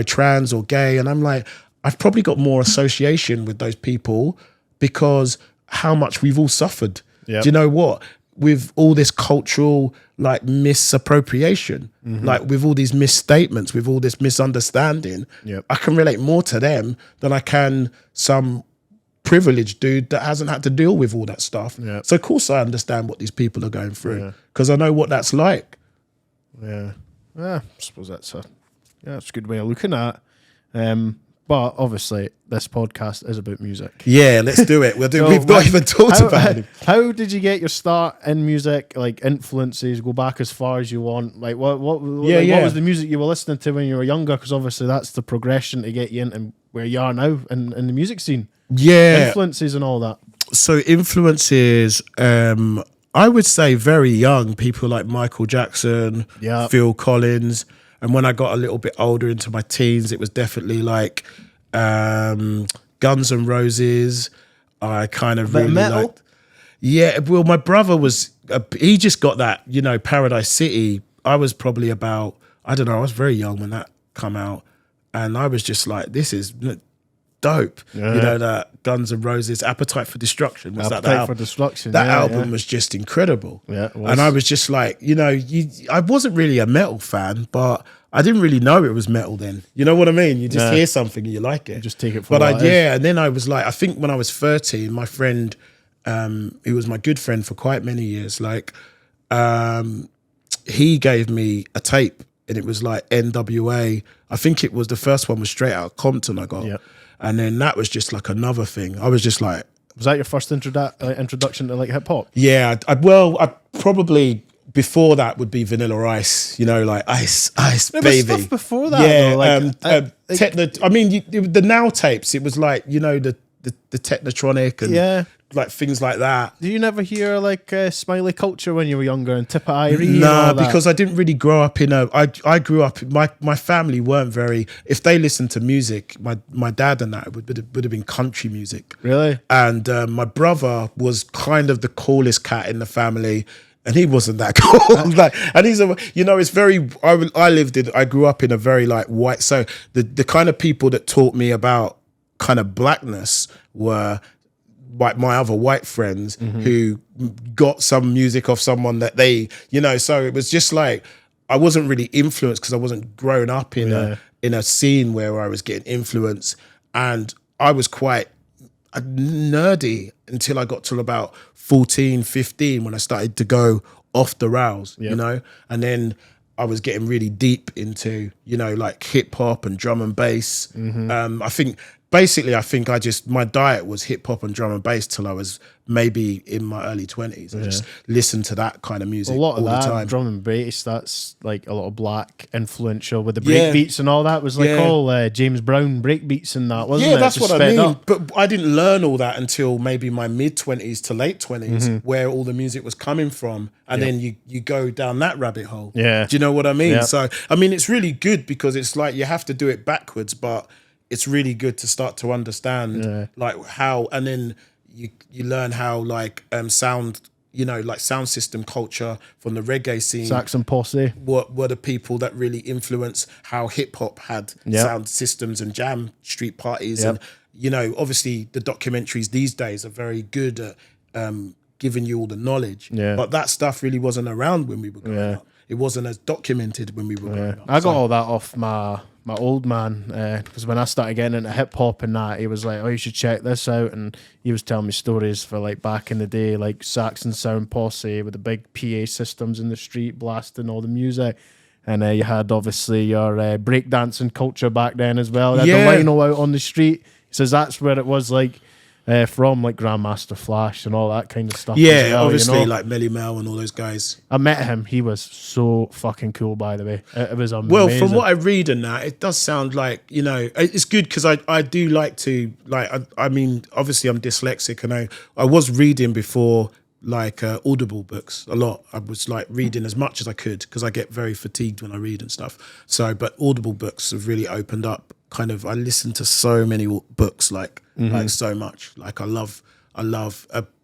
trans or gay. And I'm like, I've probably got more association with those people because how much we've all suffered. Do you know what? With all this cultural like misappropriation, like with all these misstatements, with all this misunderstanding, I can relate more to them than I can some privileged dude that hasn't had to deal with all that stuff. So of course I understand what these people are going through because I know what that's like. I suppose that's a good way of looking at it. But obviously, this podcast is about music. Yeah, let's do it. We've not even talked about it. How did you get your start in music? Like influences, go back as far as you want. Like what was the music you were listening to when you were younger? Because obviously that's the progression to get you into where you are now in the music scene. Influences and all that. So influences, I would say very young. People like Michael Jackson, Phil Collins. And when I got a little bit older into my teens, it was definitely like Guns N' Roses. I kind of really liked. Yeah, well, my brother he just got that, Paradise City. I was probably about, I don't know, I was very young when that come out. And I was just like, this is dope. That Guns N' Roses, Appetite for Destruction. Appetite for Destruction. That album was just incredible. It was. And I was just like, I wasn't really a metal fan, but I didn't really know it was metal then. You know what I mean? You just hear something and you like it. You just take it for what it is. And then I was like, I think when I was 13, my friend, who was my good friend for quite many years, like, he gave me a tape and it was like NWA. I think it was the first one was Straight Outta Compton I got. And then that was just like another thing. I was just like... Was that your first introduction to like hip hop? Yeah. I probably... Before that would be Vanilla Ice, like Ice, Baby. Stuff before that, I mean, the Now tapes. It was like the Technotronic and like things like that. Do you never hear like Smiley Culture when you were younger and Tippa Irie? Nah, because I didn't really grow up in I grew up. My family weren't very. If they listened to music, my dad and that would have been country music. Really? And my brother was kind of the coolest cat in the family. And he wasn't that cool. And he's it's very. I grew up in a very like white. So the kind of people that taught me about kind of blackness were like my other white friends who got some music off someone that they, So it was just like I wasn't really influenced because I wasn't growing up in a scene where I was getting influence, and I was quite nerdy until I got to about 14, 15 when I started to go off the rails, and then I was getting really deep into, like hip hop and drum and bass. I think basically, I think my diet was hip hop and drum and bass till I was maybe in my early 20s. I just listened to that kind of music A lot all of that the time. drum and bass, that's like a lot of black influential with the break beats and all that was like all James Brown break beats and that, wasn't it? Yeah, that's Just what I sped mean. up. But I didn't learn all that until maybe my mid 20s to late 20s, where all the music was coming from. And then you go down that rabbit hole. Yeah. Do you know what I mean? Yeah. So, I mean, it's really good because it's like you have to do it backwards, but it's really good to start to understand like how, and then you learn how like sound, you know, like sound system culture from the reggae scene. Saxon Posse. What were the people that really influence how hip hop had sound systems and jam street parties? And, you know, obviously the documentaries these days are very good at giving you all the knowledge. Yeah. But that stuff really wasn't around when we were growing up. It wasn't as documented when we were growing up. I got all that off my old man, because when I started getting into hip hop and that, he was like, "Oh, you should check this out," and he was telling me stories for like back in the day, like Saxon Sound Posse with the big PA systems in the street blasting all the music, and you had obviously your breakdancing culture back then as well. They had the lino out on the street. He says that's where it was like. From like Grandmaster Flash and all that kind of stuff. Yeah, as well, obviously, you know? like Melly Mel and all those guys. I met him. He was so fucking cool, by the way. It was amazing. Well, from what I read and that, it does sound like, you know, it's good because I do like to, like, I mean, obviously I'm dyslexic and I was reading before, like Audible books a lot. I was like reading as much as I could because I get very fatigued when I read and stuff. So, but Audible books have really opened up kind of, I listen to so many books, like so much. Like I love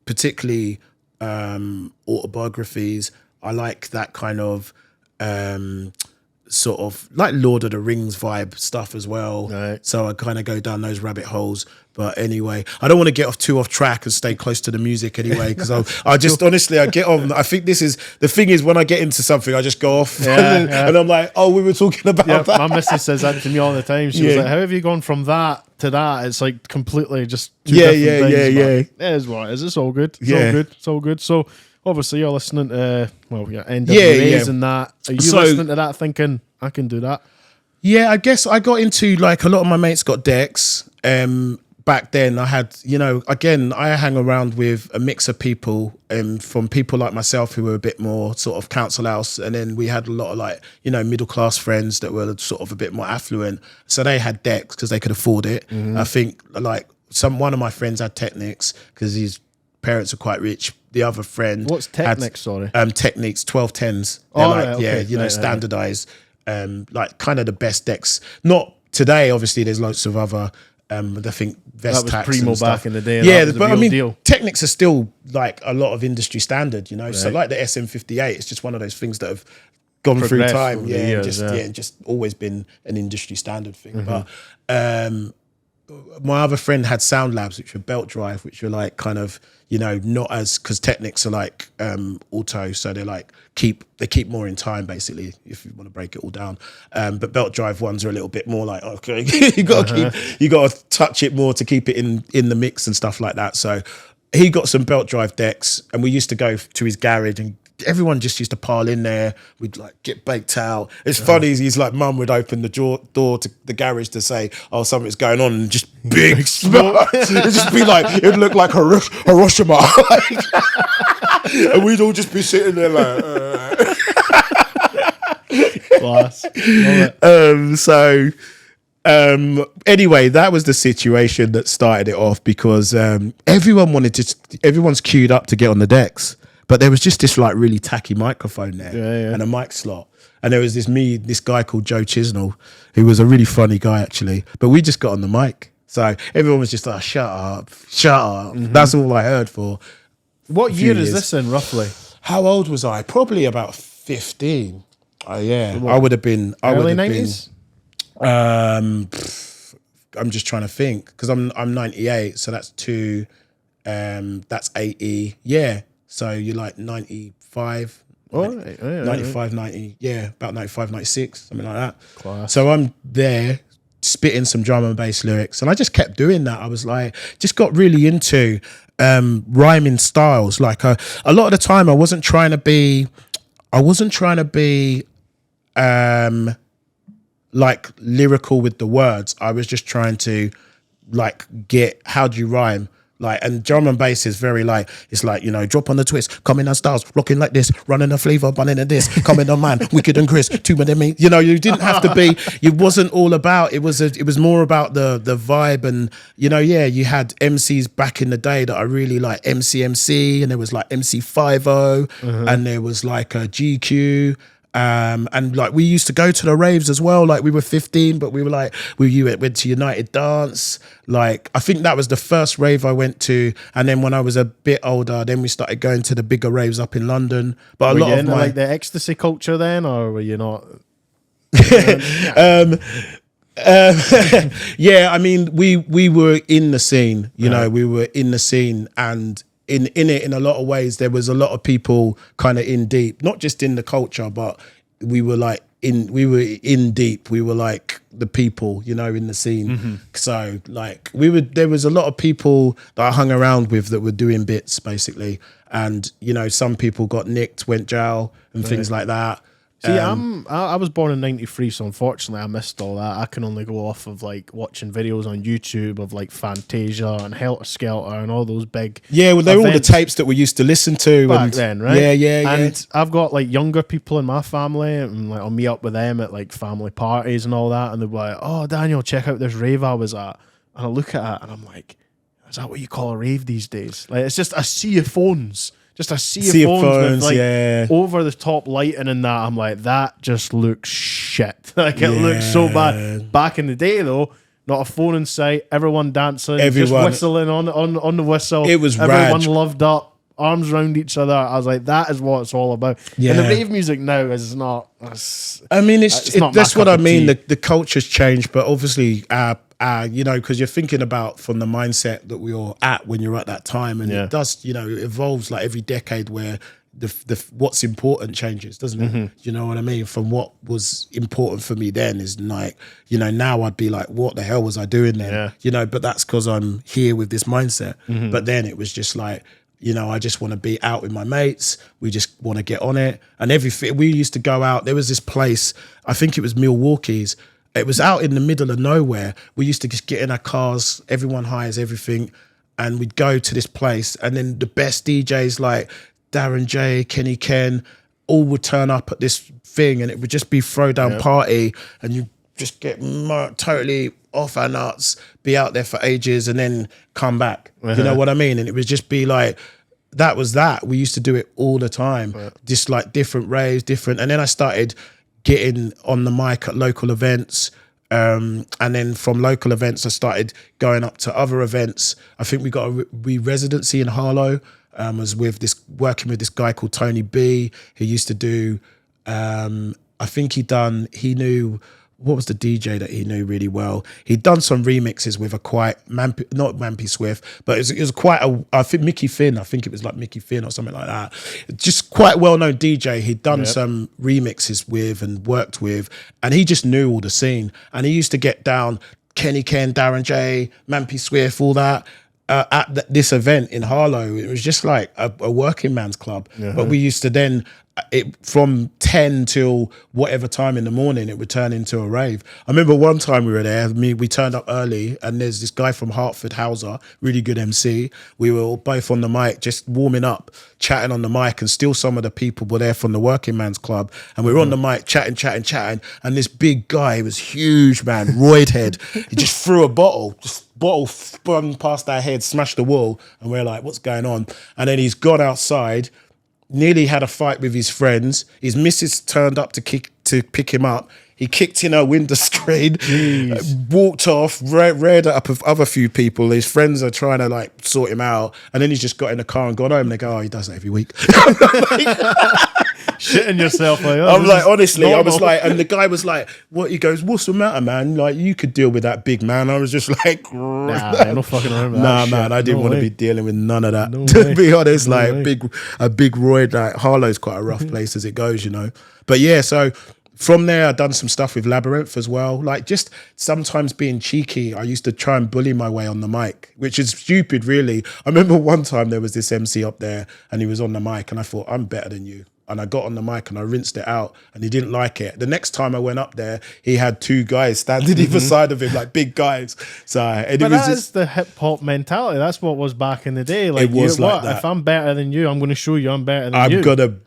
particularly autobiographies. I like that kind of sort of like Lord of the Rings vibe stuff as well. Right. So I kind of go down those rabbit holes. But anyway, I don't want to get too off track and stay close to the music anyway, because I just honestly, I get on. I think this is, the thing is when I get into something, I just go off and I'm like, oh, we were talking about that. My missus says that to me all the time. She was like, how have you gone from that to that? It's like completely just two different things. It is what it is. It's all good. It's all good. So obviously you're listening to, NWAs and that. Are you listening to that thinking, I can do that? Yeah, I guess I got into, like, a lot of my mates got decks. Back then I had, you know, again, I hang around with a mix of people, from people like myself who were a bit more sort of council house, and then we had a lot of, like, you know, middle class friends that were sort of a bit more affluent, so they had decks because they could afford it. I think, like, one of my friends had Technics because his parents are quite rich. The other friend, what's Technics? Sorry, Technics 1210s. They're standardized, like kind of the best decks. Not today, obviously. There's lots of other. I think Vestax that was Primo and stuff. back in the day. But I mean, Technics are still like a lot of industry standard, you know. Right. So like the SM58, it's just one of those things that have gone through time, and just always been an industry standard thing. But my other friend had Sound Labs, which were belt drive, which were like kind of, you know, not as, because Technics are like auto, so they're like they keep more in time, basically, if you want to break it all down. But belt drive ones are a little bit more like, okay, you got to touch it more to keep it in the mix and stuff like that. So he got some belt drive decks, and we used to go to his garage, and everyone just used to pile in there. We'd like get baked out. It's funny. He's like, Mum would open the door to the garage to say, "Oh, something's going on," and just big smoke. It'd just be like, it would look like Hiroshima, and we'd all just be sitting there like. Class. Anyway, that was the situation that started it off, because everyone's queued up to get on the decks. But there was just this like really tacky microphone there and a mic slot. And there was this guy called Joe Chisnell, who was a really funny guy actually. But we just got on the mic. So everyone was just like, shut up. That's all I heard for. What year is this in, roughly? How old was I? Probably about 15. I would have been. Early 90s? I'm just trying to think, because I'm 98, so that's that's 80. Yeah. So you're like 95, 95, 90, about 95, 96, something like that. Class. So I'm there spitting some drum and bass lyrics, and I just kept doing that. I was like, just got really into rhyming styles. Like a lot of the time I wasn't trying to be like lyrical with the words. I was just trying to like get how do you rhyme. Like, and drum and bass is very like, it's like, you know, drop on the twist, coming on styles, rocking like this, running a flavor, running a this, coming on man, wicked and Chris, two of them, you know, you didn't have to be, it wasn't all about, it was more about the vibe. And, you know, yeah, you had MCs back in the day that I really like, MC, and there was like MC50, and there was like a GQ. And like we used to go to the raves as well. Like we were 15, but we were like went to United Dance. Like I think that was the first rave I went to. And then when I was a bit older, then we started going to the bigger raves up in London. But Were a lot you of into my like the ecstasy culture then, or were you not? Yeah, I mean we were in the scene. You know, we were in the scene, and in it in a lot of ways there was a lot of people kind of in deep, not just in the culture, but we were in deep. We were like the people, you know, in the scene. So like there was a lot of people that I hung around with that were doing bits basically, and you know, some people got nicked, went jail and things like that. See, I was born in '93, so unfortunately I missed all that. I can only go off of like watching videos on YouTube of like Fantasia and Helter Skelter and all those big Yeah, well, they're all the events tapes that we used to listen to back then, right? Yeah. And I've got like younger people in my family, and like I'll meet up with them at like family parties and all that, and they'll be like, "Oh, Daniel, check out this rave I was at," and I look at it and I'm like, "Is that what you call a rave these days?" Like it's just a sea of phones. Just a sea of phones with like over the top lighting and that. I'm like, that just looks shit. Like it looks so bad. Back in the day though, not a phone in sight, everyone dancing, just whistling on the whistle. It was everyone rad. loved up, arms around each other. I was like, that is what it's all about. Yeah. And the rave music now is not. I mean, not that's my what cup I of mean. tea. The culture's changed, but obviously, you know, because you're thinking about from the mindset that we were at when you're at that time, and it does, you know, it evolves like every decade where the what's important changes, doesn't it? You know what I mean? From what was important for me then is like, you know, now I'd be like, what the hell was I doing then? Yeah. You know, but that's because I'm here with this mindset. But then it was just like, you know, I just want to be out with my mates. We just want to get on it. And everything, we used to go out. There was this place, I think it was Milwaukee's. It was out in the middle of nowhere. We used to just get in our cars. Everyone hires everything. And we'd go to this place. And then the best DJs like Darren J, Kenny Ken, all would turn up at this thing. And it would just be throwdown party. And you just get totally off our nuts, be out there for ages and then come back. You know what I mean? And it would just be like, that was that. We used to do it all the time. Just like different raves, different. And then I started getting on the mic at local events. And then from local events, I started going up to other events. I think we got a residency in Harlow. Was working with this guy called Tony B, who used to do, I think he knew, what was the DJ that he knew really well? He'd done some remixes with not Mampy Swift, but it was quite I think Mickey Finn, I think it was like Mickey Finn or something like that. Just quite well-known DJ. He'd done some remixes with and worked with, and he just knew all the scene. And he used to get down Kenny Ken, Darren J, Mampy Swift, all that. At this event in Harlow, it was just like a working man's club. But we used to then, from 10 till whatever time in the morning, it would turn into a rave. I remember one time we were there, we turned up early, and there's this guy from Hartford, Hauser, really good MC. We were all both on the mic, just warming up, chatting on the mic, and still some of the people were there from the working man's club. And we were on the mic, chatting. And this big guy, he was huge, man, roid head. He just threw a bottle spun past our head, smashed the wall, and we're like, what's going on? And then he's gone outside, nearly had a fight with his friends. His missus turned up to pick him up. He kicked in her window screen, walked off, reared it up with other few people. His friends are trying to like sort him out, and then he's just got in the car and gone home. And they go, oh, he does that every week. Shitting yourself. Like, I'm like, honestly, normal. I was like, and the guy was like, what? He goes, what's the matter, man? Like, you could deal with that big man. I was just like, nah, I'm not fucking around with that man, shit. I didn't want to be dealing with none of that. No to way. be honest, No like way. a big roid, like Harlow's quite a rough place as it goes, you know. But yeah, so from there, I've done some stuff with Labyrinth as well. Like just sometimes being cheeky, I used to try and bully my way on the mic, which is stupid, really. I remember one time there was this MC up there and he was on the mic and I thought, I'm better than you. and I got on the mic and I rinsed it out and he didn't like it. The next time I went up there, he had 2 guys standing either side of him, like big guys. So, and But it was that is just, the hip hop mentality. That's what was back in the day. Like, It was you, like what? that. If I'm better than you, I'm going to show you I'm better than you.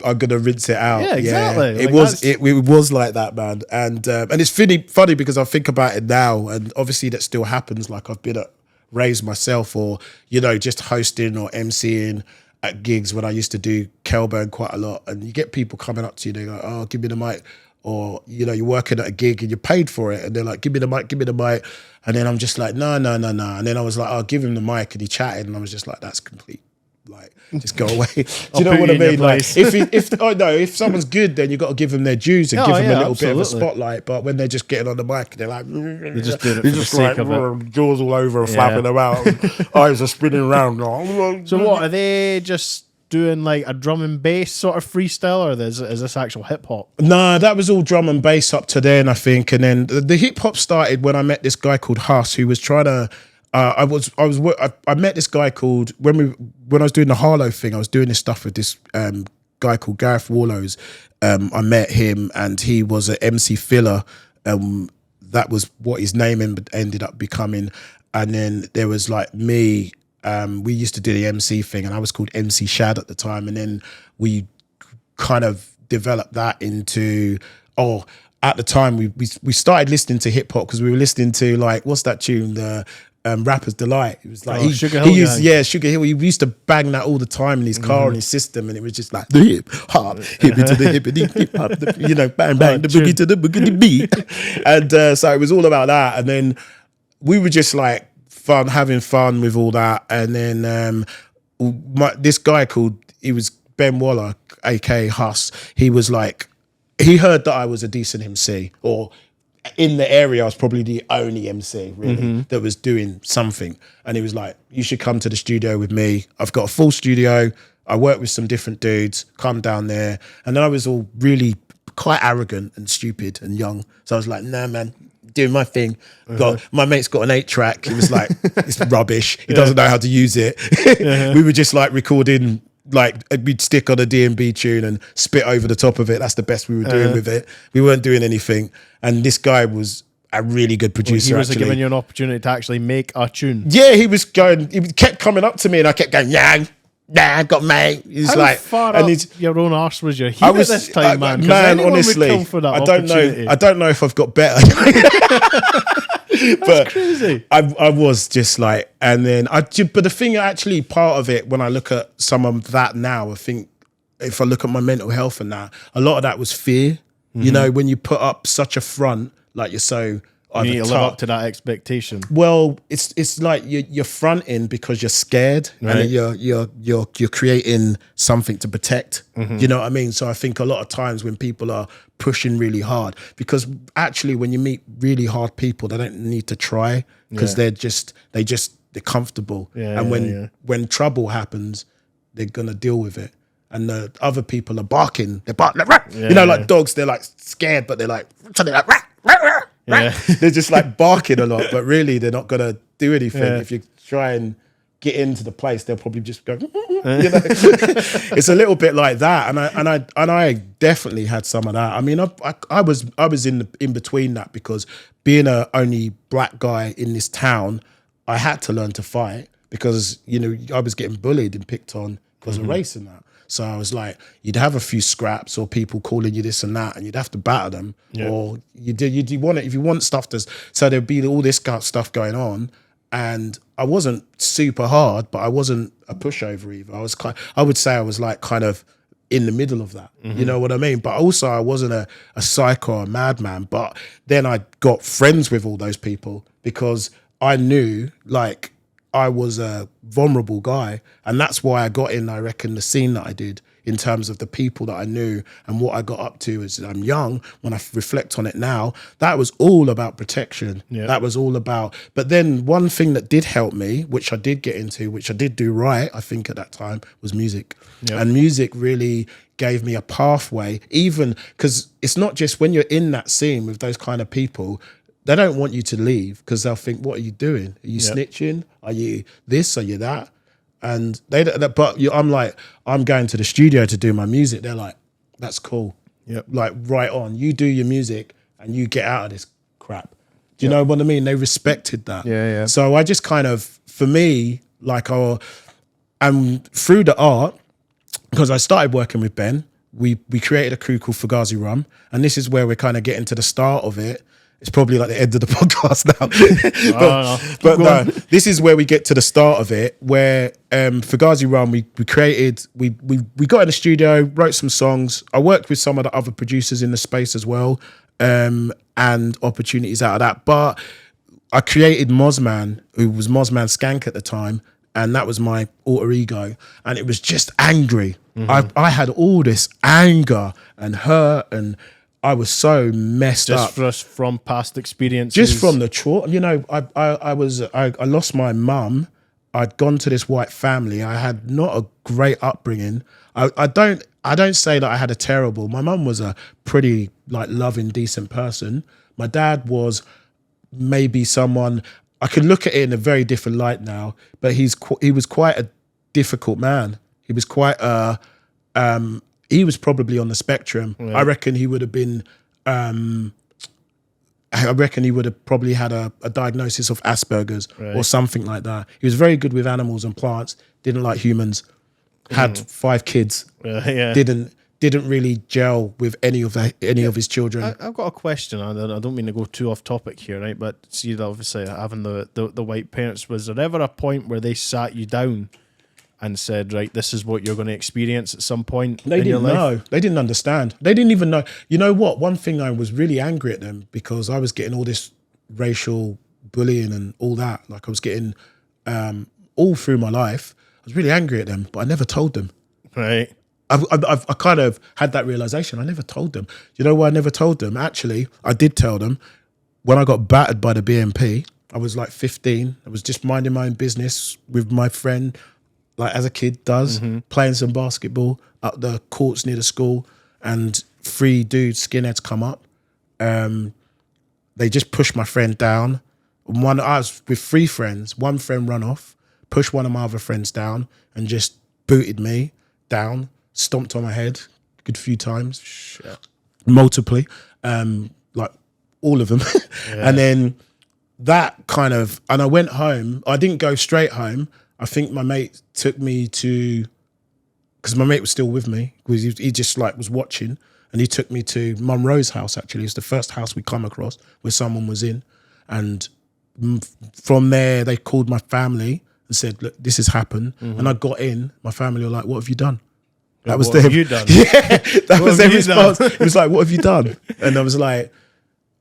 I'm gonna rinse it out. Yeah, exactly. It was like that, man. And it's funny because I think about it now, and obviously that still happens. Like I've been at raves myself, or just hosting or MCing at gigs when I used to do Kelburn quite a lot, and you get people coming up to you, they go, "Oh, give me the mic," or you're working at a gig and you're paid for it, and they're like, "Give me the mic," and then I'm just like, "No," and then I was like, "I'll give him the mic," and he chatted, and I was just like, "That's complete." Like, just go away. Do you know what I mean? Like, if someone's good, then you got to give them their dues and give them a little bit of a spotlight. But when they're just getting on the mic, they're like, they're just doing it for the sake of it. Jaws all over, flapping about, eyes are spinning around. So what are they just doing, like a drum and bass sort of freestyle, or is this actual hip hop? Nah, that was all drum and bass up to then, I think, and then the hip hop started when I met this guy called Huss, who was trying to. I met this guy called when I was doing the Harlow thing. I was doing this stuff with this guy called Gareth Warlows. I met him, and he was an MC filler. That was what his name ended up becoming. And then there was like me. We used to do the MC thing, and I was called MC Shad at the time. And then we kind of developed that into At the time, we started listening to hip hop because we were listening to, like, what's that tune? The Rapper's Delight. It was like Sugar Hill. Sugar Hill. He used to bang that all the time in his car and his system, and it was just like the hip hop, hippie to the hippity hip hop, bang bang the boogie to the boogity beat, and so it was all about that. And then we were just like having fun with all that, and then this guy he was Ben Waller, aka Huss. He was like, he heard that I was a decent MC, or in the area I was probably the only MC really that was doing something, and he was like, "You should come to the studio with me. I've got a full studio. I work with some different dudes. Come down there." And then I was all really quite arrogant and stupid and young, so I was like, "Nah, man, doing my thing." My mate's got an 8-track. He was like, "It's rubbish. He doesn't know how to use it." We were just like recording. Like, we'd stick on a D&B tune and spit over the top of it. That's the best we were doing with it. We weren't doing anything. And this guy was a really good producer. He was giving you an opportunity to actually make a tune. Yeah, he kept coming up to me, and I kept going, "Yeah, I got mate." He's How like, far and up your own arse was your heat at this time, man? Man, honestly, I don't know if I've got better. But crazy. I was just like, and then but the thing, actually, part of it, when I look at some of that now, I think if I look at my mental health and that, a lot of that was fear. You know, when you put up such a front, like you're so. You need to live up to that expectation. Well, it's like you're fronting because you're scared, right, and you're creating something to protect. You know what I mean? So I think a lot of times when people are pushing really hard, because actually when you meet really hard people, they don't need to try, because they're comfortable. And when trouble happens, they're gonna deal with it. And the other people are barking. They're barking like, like dogs. They're like scared, but they're like something like. They're just like barking a lot, but really they're not gonna do anything. If you try and get into the place, they'll probably just go. It's a little bit like that, and I definitely had some of that. I mean, I was in between that, because being a only black guy in this town, I had to learn to fight, because I was getting bullied and picked on because of race and that. So I was like, you'd have a few scraps or people calling you this and that, and you'd have to batter them, or you want it if you want stuff to. So there'd be all this kind of stuff going on, and I wasn't super hard, but I wasn't a pushover either. I would say I was like kind of in the middle of that. You know what I mean? But also I wasn't a psycho or a madman. But then I got friends with all those people, because I knew, like, I was a vulnerable guy, and that's why I got in, I reckon, the scene that I did, in terms of the people that I knew and what I got up to as I'm young. When I reflect on it now, that was all about protection. That was all about. But then one thing that did help me, which I did get into, which I did do right, I think at that time, was music. And music really gave me a pathway, even because it's not just when you're in that scene with those kind of people, they don't want you to leave, because they'll think, what are you doing? Are you snitching? Are you this? Are you that? And I'm like, I'm going to the studio to do my music. They're like, that's cool. Yep. Like, right on. You do your music and you get out of this crap. Do you know what I mean? They respected that. Yeah. So I just kind of, for me, like, and through the art, because I started working with Ben, we created a crew called Fugazi Rum, and this is where we're kind of getting to the start of it. It's probably like the end of the podcast now. but no, this is where we get to the start of it, where Fugazi Rum, we created, we got in the studio, wrote some songs. I worked with some of the other producers in the space as well, and opportunities out of that. But I created Mozman, who was Mozman Skank at the time, and that was my alter ego. And it was just angry. I had all this anger and hurt, and I was so messed up. Just from past experiences. Just from the trauma. You know, I lost my mum. I'd gone to this white family. I had not a great upbringing. I don't say that I had a terrible. My mum was a pretty like loving, decent person. My dad was maybe someone, I can look at it in a very different light now, but he was quite a difficult man. He was quite he was probably on the spectrum. Yeah. I reckon he would have been, I reckon he would have probably had a diagnosis of Asperger's or something like that. He was very good with animals and plants, didn't like humans, had 5 kids, didn't really gel with any of his children. I've got a question. I don't mean to go too off topic here, right? But see, obviously having the white parents, was there ever a point where they sat you down and said, right, this is what you're going to experience at some point in your life? Know. They didn't understand. They didn't even know. You know what? One thing, I was really angry at them because I was getting all this racial bullying and all that. Like, I was getting all through my life. I was really angry at them, but I never told them. Right. I kind of had that realization. I never told them. You know why I never told them? Actually, I did tell them when I got battered by the BNP. I was like 15. I was just minding my own business with my friend, like as a kid does, playing some basketball at the courts near the school, and 3 dudes, skinheads, come up. They just pushed my friend down. I was with 3 friends. One friend ran off, pushed one of my other friends down, and just booted me down, stomped on my head a good few times, multiply, like all of them. And then that kind of, and I went home. I didn't go straight home. I think my mate took me to, because my mate was still with me, because he just like was watching, and he took me to Monroe's house. Actually, it was the first house we come across where someone was in, and from there they called my family and said, look, this has happened. And I got in. My family were like, what have you done? That was what have you done? Yeah, that was their response. It was like, what have you done? And I was like,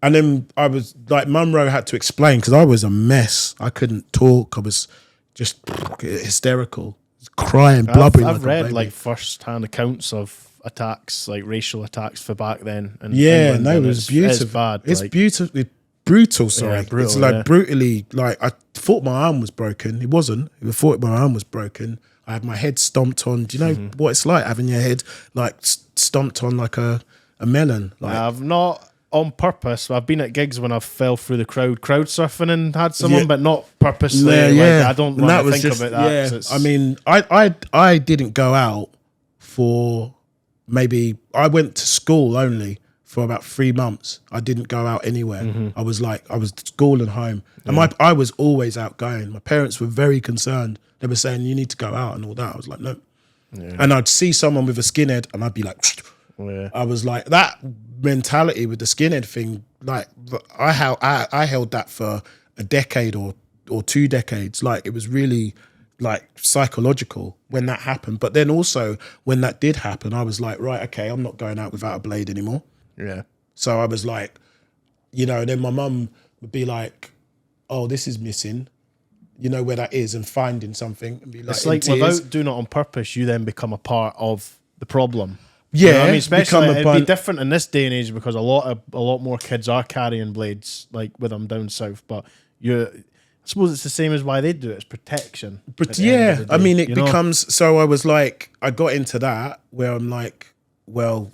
and then I was like, Monroe had to explain, because I was a mess. I couldn't talk. I was just hysterical, crying, blubbering. I've read like first-hand accounts of attacks, like racial attacks for back then. And England, no, it was beautiful. It's bad. It's beautiful. Brutal, sorry. Yeah, brutal, it's like brutally, like I thought my arm was broken. It wasn't. I thought my arm was broken. I had my head stomped on. Do you know what it's like having your head like stomped on like a melon? Like, I've not on purpose. I've been at gigs when I fell through the crowd surfing and had someone, but not purposely. Like, I don't want to think about that. Yeah. I mean, I didn't go out for maybe, I went to school only for about 3 months. I didn't go out anywhere. I was school and home. And I was always outgoing. My parents were very concerned. They were saying, you need to go out and all that. I was like, no. Yeah. And I'd see someone with a skinhead and I'd be like, I was like, that mentality with the skinhead thing, like I held that for a decade or 2 decades. Like, it was really like psychological when that happened. But then also when that did happen, I was like, right, okay, I'm not going out without a blade anymore. Yeah. So I was like, you know, then my mum would be like, oh, this is missing. You know where that is, and finding something and be like, it's like without doing it on purpose, you then become a part of the problem. Yeah, you know, I mean, especially it'd be different in this day and age because a lot more kids are carrying blades, like with them down south. But I suppose it's the same as why they do it. It's protection. But yeah, I mean, it becomes. So I was like, I got into that where I'm like, well,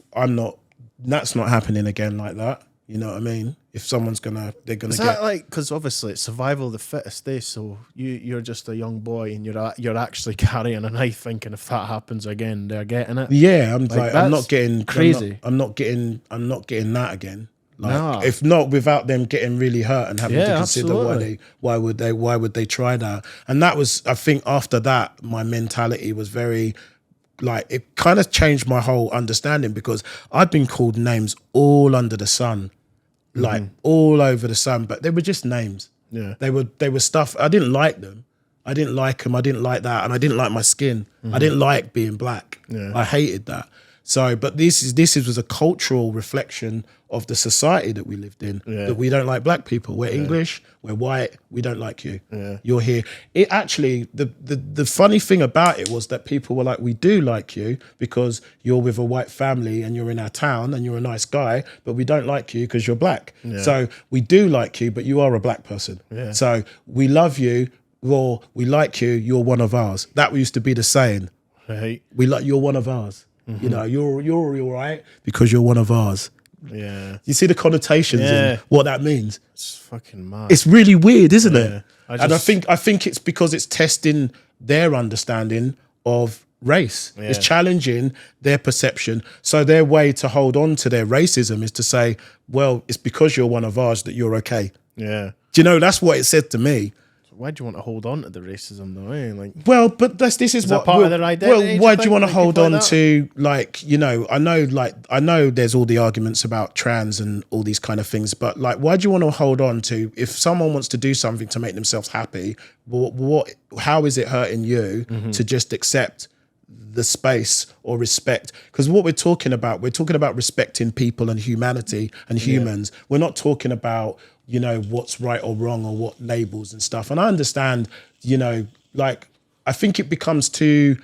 that's not happening again like that. You know what I mean? if someone's they're gonna Is that like, because obviously it's survival of the fittest, so you're just a young boy and you're actually carrying a knife, thinking if that happens again, they're getting it. Yeah, I'm not getting crazy. I'm not getting that again. Like, Nah. if not without them getting really hurt and having to consider absolutely. why would they try that? And that was, I think, after that, my mentality was very, like, it kind of changed my whole understanding, because I'd been called names all under the sun, like all over the sun, but they were just names. Yeah. They were stuff. I didn't like them. I didn't like them. I didn't like that, and I didn't like my skin. I didn't like being black. Yeah. I hated that. So, but this was a cultural reflection of the society that we lived in. Yeah. That we don't like black people. We're English. We're white. We don't like you. Yeah. You're here. It actually, the funny thing about it was that people were like, we do like you because you're with a white family and you're in our town and you're a nice guy, but we don't like you because you're black. Yeah. So we do like you, but you are a black person. Yeah. So we love you, or we like you. You're one of ours. That used to be the saying. Right. You're one of ours. You know, you're all right because you're one of ours. Yeah. You see the connotations and what that means. It's fucking mad. It's really weird, isn't it? I think it's because it's testing their understanding of race. Yeah. It's challenging their perception. So their way to hold on to their racism is to say, well, it's because you're one of ours that you're okay. Yeah. Do you know, that's what it said to me. Why do you want to hold on to the racism though? Like, well, but this is what part of their identity. Well, why do you want to hold on like to, like, you know? I know there's all the arguments about trans and all these kind of things, but like, why do you want to hold on to, if someone wants to do something to make themselves happy? How is it hurting you to just accept the space or respect? Because what we're talking about respecting people and humanity and humans. We're not talking about, you know, what's right or wrong or what labels and stuff. And I understand, you know, like, I think it becomes too,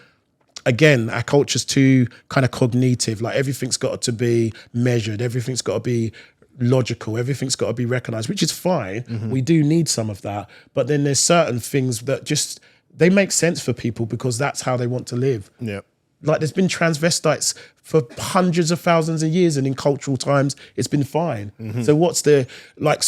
again, our culture's too kind of cognitive. Like, everything's got to be measured. Everything's got to be logical. Everything's got to be recognized, which is fine. We do need some of that. But then there's certain things that just, they make sense for people because that's how they want to live. Yeah. Like, there's been transvestites for hundreds of thousands of years, and in cultural times, it's been fine. So what's the, like,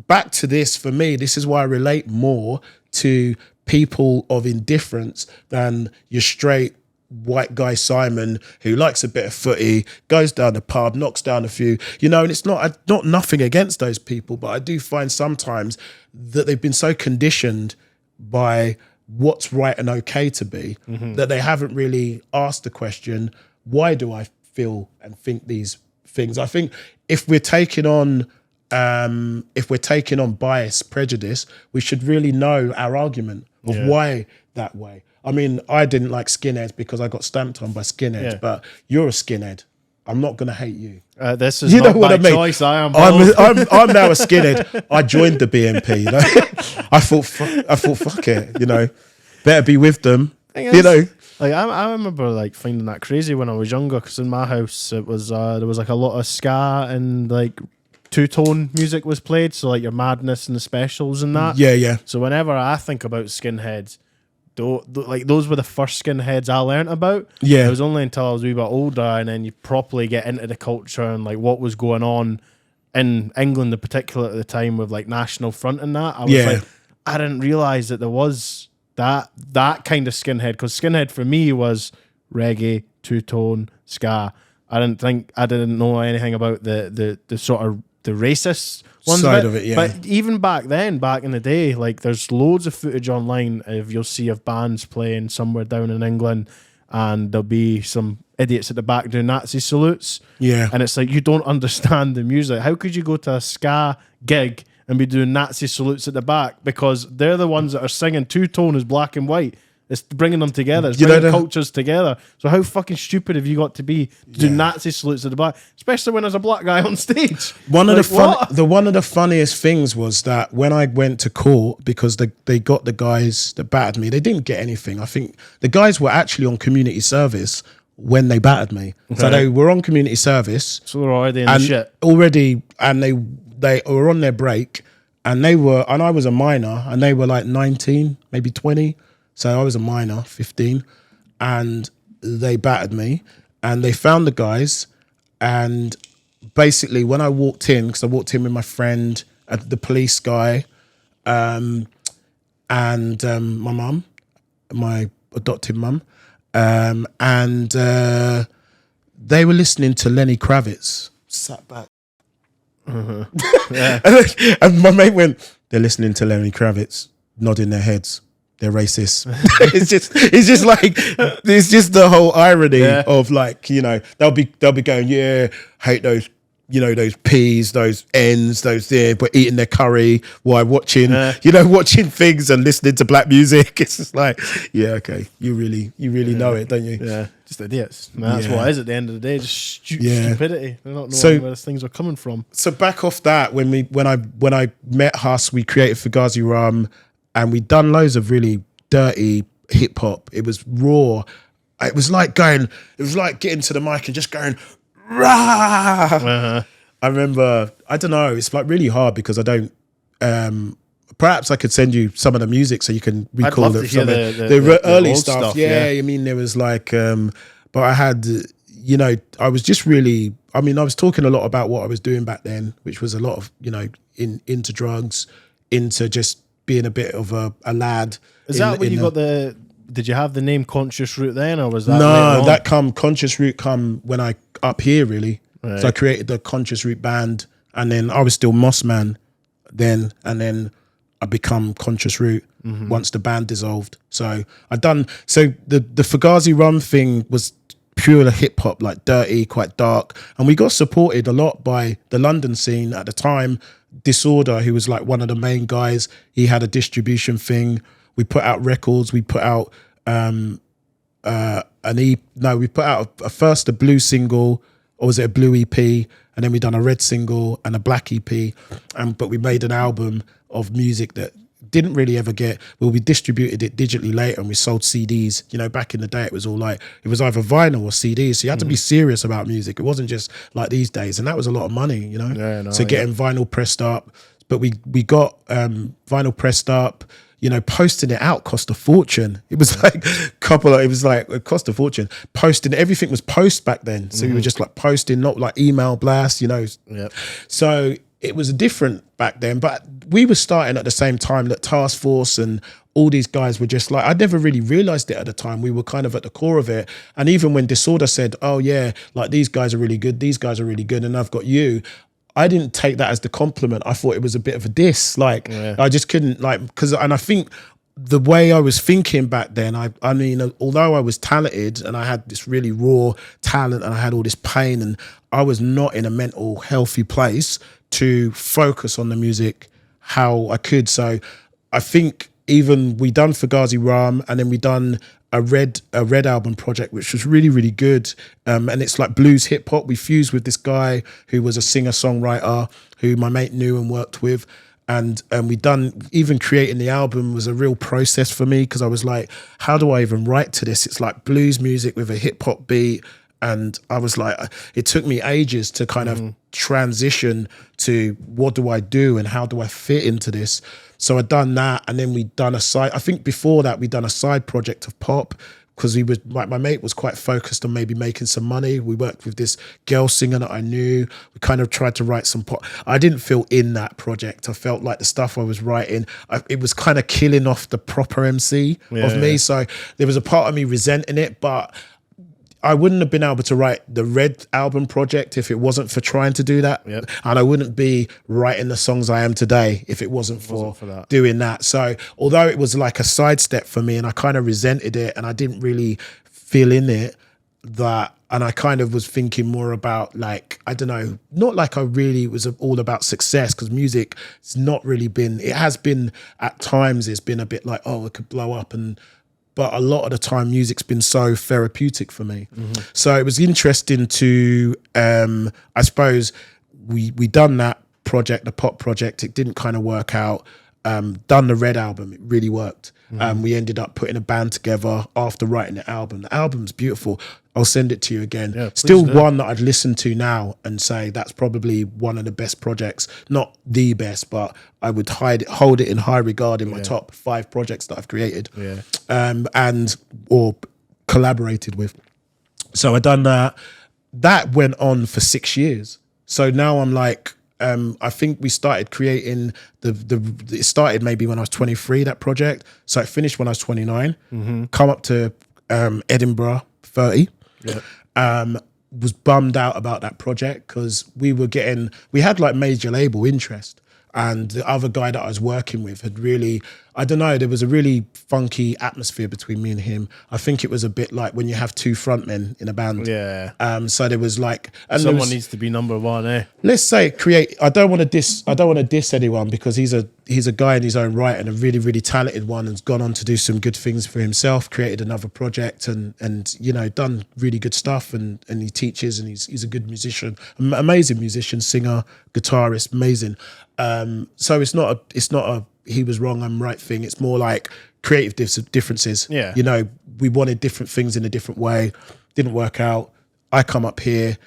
back to this, for me, this is why I relate more to people of indifference than your straight white guy Simon, who likes a bit of footy, goes down the pub, knocks down a few, you know. And it's not nothing against those people, but I do find sometimes that they've been so conditioned by what's right and okay to be that they haven't really asked the question, why do I feel and think these things? I think if we're taking on bias, prejudice, we should really know our argument of why that way. I mean, I didn't like skinheads because I got stamped on by skinheads, but you're a skinhead. I'm not going to hate you. This is not my choice. I am both. I'm now a skinhead. I joined the BNP. You know? I thought, fuck it. You know, better be with them. You know, like, I remember like finding that crazy when I was younger, because in my house it was there was like a lot of ska and like two-tone music was played. So like your Madness and the Specials and that. Yeah. So whenever I think about skinheads, like those were the first skinheads I learnt about. Yeah. It was only until I was a wee bit older, and then you properly get into the culture and like what was going on in England in particular at the time with like National Front and that. I was like, I didn't realise that there was that kind of skinhead, because skinhead for me was reggae, two-tone, ska. I didn't know anything about the sort of the racist side of it, yeah. But even back in the day, like there's loads of footage online you'll see of bands playing somewhere down in England, and there'll be some idiots at the back doing Nazi salutes. Yeah. And it's like, you don't understand the music. How could you go to a ska gig and be doing Nazi salutes at the back? Because they're the ones that are singing two-tone is black and white. It's bringing them together. It's bringing cultures together. So how fucking stupid have you got to be to do Nazi salutes at the back, especially when there's a black guy on stage? One of the funniest things was that when I went to court, because they got the guys that battered me, they didn't get anything. I think the guys were actually on community service when they battered me. Okay. So they were on community service. So they're already in the shit. And they were on their break, and I was a minor, and they were like 19, maybe 20. So I was a minor, 15, and they battered me, and they found the guys, and basically when I walked in, because I walked in with my friend, the police guy, and my mum, my adopted mum, and they were listening to Lenny Kravitz. Sat back. Yeah. And my mate went, they're listening to Lenny Kravitz, nodding their heads. They're racist. it's just the whole irony of like, you know, they'll be going, yeah, hate those, you know, those P's, those N's, those there, but eating their curry while watching, you know, watching things and listening to black music. It's just like, yeah, okay, you really know it, don't you? Yeah, just idiots. That's what it is at the end of the day. Just stupidity. They're not knowing where things are coming from. So back off that, when I met Huss, we created Fugazi Rum, and we'd done loads of really dirty hip hop. It was raw. It was like getting to the mic and just going, rah. I remember, I don't know, it's like really hard because I don't, perhaps I could send you some of the music so you can recall the early stuff. Yeah, I mean, there was like, but I had, you know, I was just really, I mean, I was talking a lot about what I was doing back then, which was a lot of, you know, into drugs, into just being a bit of a lad. Is that when you got did you have the name Conscious Root then, or was that No, Conscious Root when I up here really. Right. So I created the Conscious Root band, and then I was still Mossman then, and then I become Conscious Root once the band dissolved. So the Fugazi Rum thing was pure hip hop, like dirty, quite dark, and we got supported a lot by the London scene at the time. Disorder, who was like one of the main guys, he had a distribution thing. We put out records. We put out we put out first a blue single, or was it a blue EP, and then we done a red single and a black EP, but we made an album of music that didn't really ever get, well, we distributed it digitally later and we sold CDs. You know, back in the day it was all like, it was either vinyl or CDs, so you had to be serious about music. It wasn't just like these days, and that was a lot of money, you know. Getting vinyl pressed up, but we got vinyl pressed up, you know, posting it out cost a fortune. It was like it cost a fortune. Posting, everything was post back then, so we were just like posting, not like email blast, you know. So it was different back then, but we were starting at the same time that Task Force and all these guys were just like, I never really realized it at the time. We were kind of at the core of it. And even when Disorder said, oh yeah, like these guys are really good, and I've got you, I didn't take that as the compliment. I thought it was a bit of a diss. Like, I just couldn't, like, and I think the way I was thinking back then, I mean, although I was talented and I had this really raw talent and I had all this pain, and I was not in a mental healthy place to focus on the music how I could. So I think even we done Fugazi Rum, and then we done a red album project, which was really, really good. And it's like blues hip hop. We fused with this guy who was a singer songwriter who my mate knew and worked with. And we done, even creating the album was a real process for me, because I was like, how do I even write to this? It's like blues music with a hip hop beat. And I was like, it took me ages to kind of transition to what do I do and how do I fit into this? So I'd done that, and then we'd done I think before that we'd done a side project of pop, because he was like, my mate was quite focused on maybe making some money. We worked with this girl singer that I knew. We kind of tried to write some pop. I didn't feel in that project. I felt like the stuff I was writing, it was kind of killing off the proper MC of me. So there was a part of me resenting it, but I wouldn't have been able to write the Red album project if it wasn't for trying to do that. And I wouldn't be writing the songs I am today if it wasn't for that. Doing that. So although it was like a sidestep for me and I kind of resented it and I didn't really feel in it, and I kind of was thinking more about, like, I don't know, not like I really was all about success, because music, it's not really been, it has been at times, it's been a bit like, oh, it could blow up, but a lot of the time music's been so therapeutic for me. So it was interesting to, I suppose we done that project, the pop project, it didn't kind of work out. Done the Red album, it really worked. We ended up putting a band together after writing the album. The album's beautiful. I'll send it to you again. Yeah, still one that I'd listen to now and say that's probably one of the best projects. Not the best, but I would hold it in high regard in my top 5 projects that I've created or collaborated with. So I done that. That went on for 6 years. So now I'm like, I think we started creating it started maybe when I was 23, that project. So it finished when I was 29, come up to Edinburgh, 30. Yeah. Was bummed out about that project because we had like major label interest. And the other guy that I was working with had really, I don't know, there was a really funky atmosphere between me and him. I think it was a bit like when you have two frontmen in a band. Yeah. So there was like, and someone needs to be number one, eh? let's say I don't want to diss anyone because he's a guy in his own right and a really, really talented one, and has gone on to do some good things for himself, created another project and you know, done really good stuff, and he teaches, and he's a good musician, amazing musician, singer, guitarist, amazing. So it's not a he was wrong, I'm right thing. It's more like creative differences. Yeah. You know, we wanted different things in a different way. Didn't work out. I come up here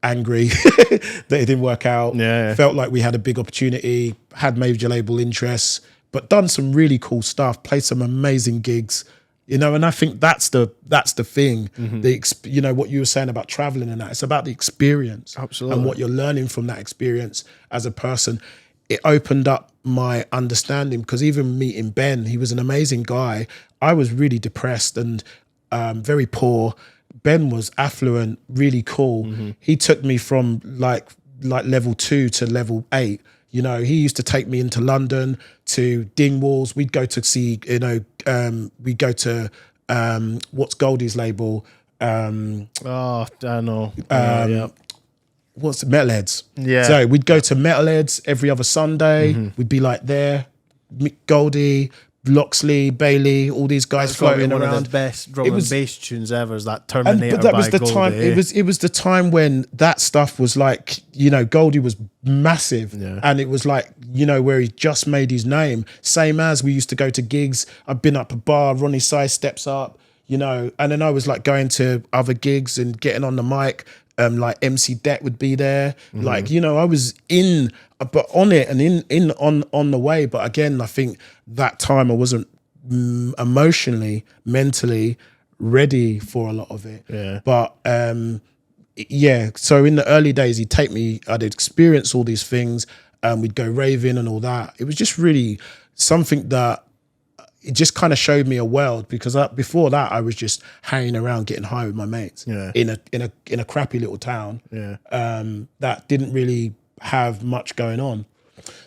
angry that it didn't work out. Yeah. Felt like we had a big opportunity, had major label interests, but done some really cool stuff, played some amazing gigs, you know, and I think that's the thing. You know, what you were saying about traveling and that, it's about the experience. Absolutely. And what you're learning from that experience as a person. It opened up my understanding, because even meeting Ben, he was an amazing guy. I was really depressed and very poor. Ben was affluent, really cool. He took me from like level 2 to level 8. You know, he used to take me into London to Dingwalls. We'd go to see, you know, we'd go to what's Goldie's label? Oh, I know. Yeah. What's Metalheads? Yeah. So we'd go to Metalheads every other Sunday. We'd be like there, Goldie, Loxley, Bailey, all these guys floating one around. of the best drum and bass tunes ever is that And, Terminator but that was by the Goldie, time. eh? It was the time when that stuff was like, you know, Goldie was massive, and it was like, you know, where he just made his name. Same as we used to go to gigs. I've been up a bar. Ronnie Size steps up, you know, and then I was like going to other gigs and getting on the mic. Like MC Det would be there, like, you know, I was but on it and on the way. But again, I think that time I wasn't emotionally, mentally ready for a lot of it. Yeah. But yeah, so in the early days, he'd take me, I'd experience all these things, we'd go raving and all that. It was just really something that it just kind of showed me a world, because before that I was just hanging around getting high with my mates in a crappy little town that didn't really have much going on.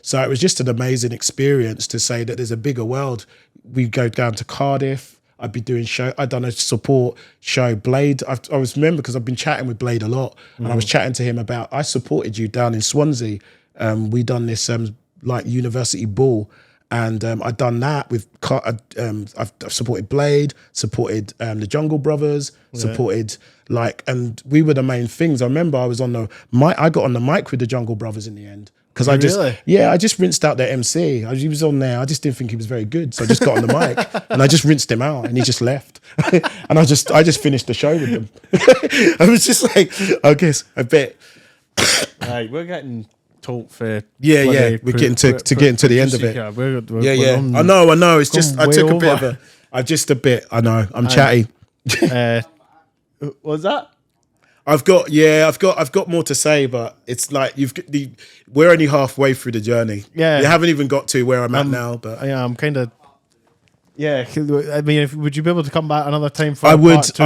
So it was just an amazing experience to say that there's a bigger world. We go down to Cardiff. I'd be doing I'd done a support show. Blade, I remember because I've been chatting with Blade a lot, and I was chatting to him about, I supported you down in Swansea. We done this like university ball. And I'd done that with, I've supported Blade, supported the Jungle Brothers, supported like, and we were the main things. I remember I was on the mic, I got on the mic with the Jungle Brothers in the end. Because I just rinsed out their MC. He was on there. I just didn't think he was very good. So I just got on the mic and I just rinsed him out, and he just left. And I just finished the show with him. I was just like, I guess a bit. Right, we're getting told for we're getting to the end of it. I know. It's just I took over. I know I'm chatty. What's that? I've got more to say, but it's like we're only halfway through the journey. Yeah, you haven't even got to where I'm at now. But yeah, I'm kind of. Yeah, I mean, would you be able to come back another time for I would, part 2?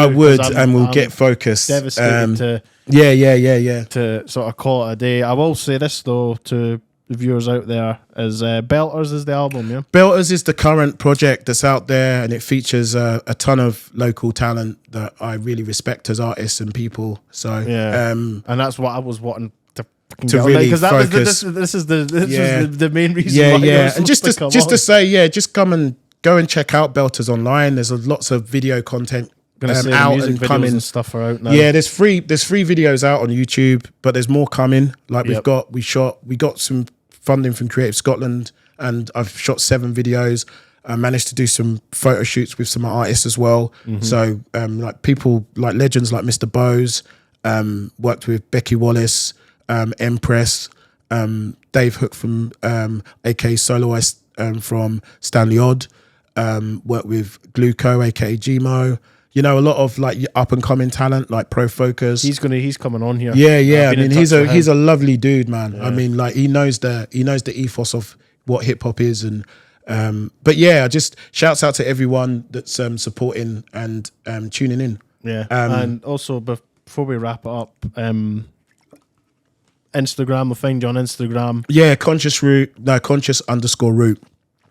And we'll get focused. Devastated to to sort of call it a day. I will say this though to the viewers out there: is Belters is the album, yeah. Belters is the current project that's out there, and it features a ton of local talent that I really respect as artists and people. So and that's what I was wanting to really because focus. This was the main reason. And just to say, just come and go and check out Belters online. There's lots of video content out and coming. And stuff are out now. Yeah, there's free videos out on YouTube, but there's more coming. Like we got some funding from Creative Scotland, and I've shot 7 videos. I managed to do some photo shoots with some artists as well. So like people like legends like Mr. Bose, worked with Becky Wallace, Empress, Dave Hook from aka Soloist from Stanley Odd, worked with Gluco aka Gmo, you know, a lot of like up and coming talent like Pro Focus. He's coming on here. Yeah. I mean, he's with a him. lovely dude, man. Yeah. I mean, like he knows the ethos of what hip hop is, and but yeah, just shouts out to everyone that's supporting and tuning in. Yeah, and also before we wrap it up, Instagram, we'll find you on Instagram. Yeah, conscious_root.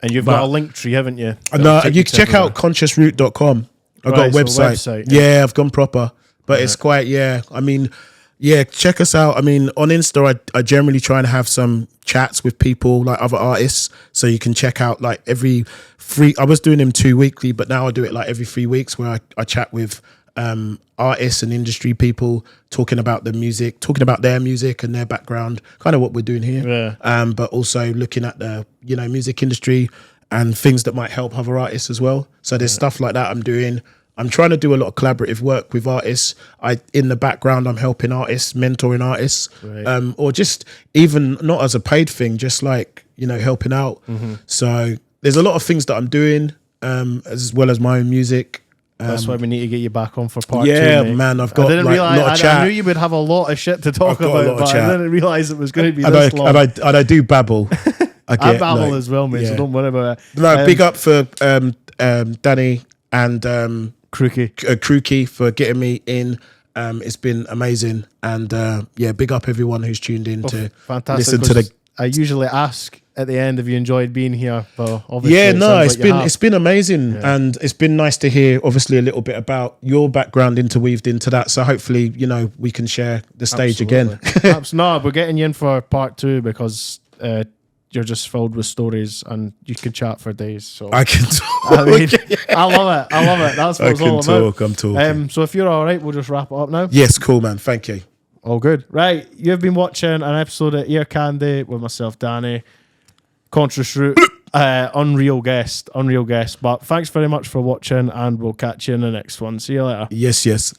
And you've got a link tree, haven't you? No, you can check out consciousroot.com. I've got a website. Yeah, I've gone proper. But it's quite, I mean, check us out. I mean, on Insta, I generally try and have some chats with people, like other artists. So you can check out like I was doing them 2 weekly, but now I do it like every 3 weeks where I chat with artists and industry people talking about the music, talking about their music and their background, kind of what we're doing here. Yeah. But also looking at the, you know, music industry and things that might help other artists as well. So there's stuff like that I'm doing. I'm trying to do a lot of collaborative work with artists. In the background, I'm helping artists, mentoring artists, or just even not as a paid thing, just like, you know, helping out. So there's a lot of things that I'm doing, as well as my own music. That's why we need to get you back on for part 2. Yeah, man, I've got like, a lot of chat. I knew you would have a lot of shit to talk about, but I didn't realise it was going to be this long. And I do babble. I babble as well, mate, so don't worry about it. No, big up for Danny and Crookie for getting me in. It's been amazing, and big up everyone who's tuned in to listen to the. I usually ask at the end if you enjoyed being here, but obviously it's been amazing, and it's been nice to hear obviously a little bit about your background interweaved into that. So hopefully, you know, we can share the stage again. No, we're getting you in for part 2 because you're just filled with stories and you can chat for days. So I can talk. I mean, I love it. That's what it's all about. I'm talking. So if you're all right, we'll just wrap it up now. Yes, cool, man. Thank you. All good. Right, you've been watching an episode of Ear Candy with myself, Danny, Conscious Root, unreal guest. But thanks very much for watching, and we'll catch you in the next one. See you later. Yes.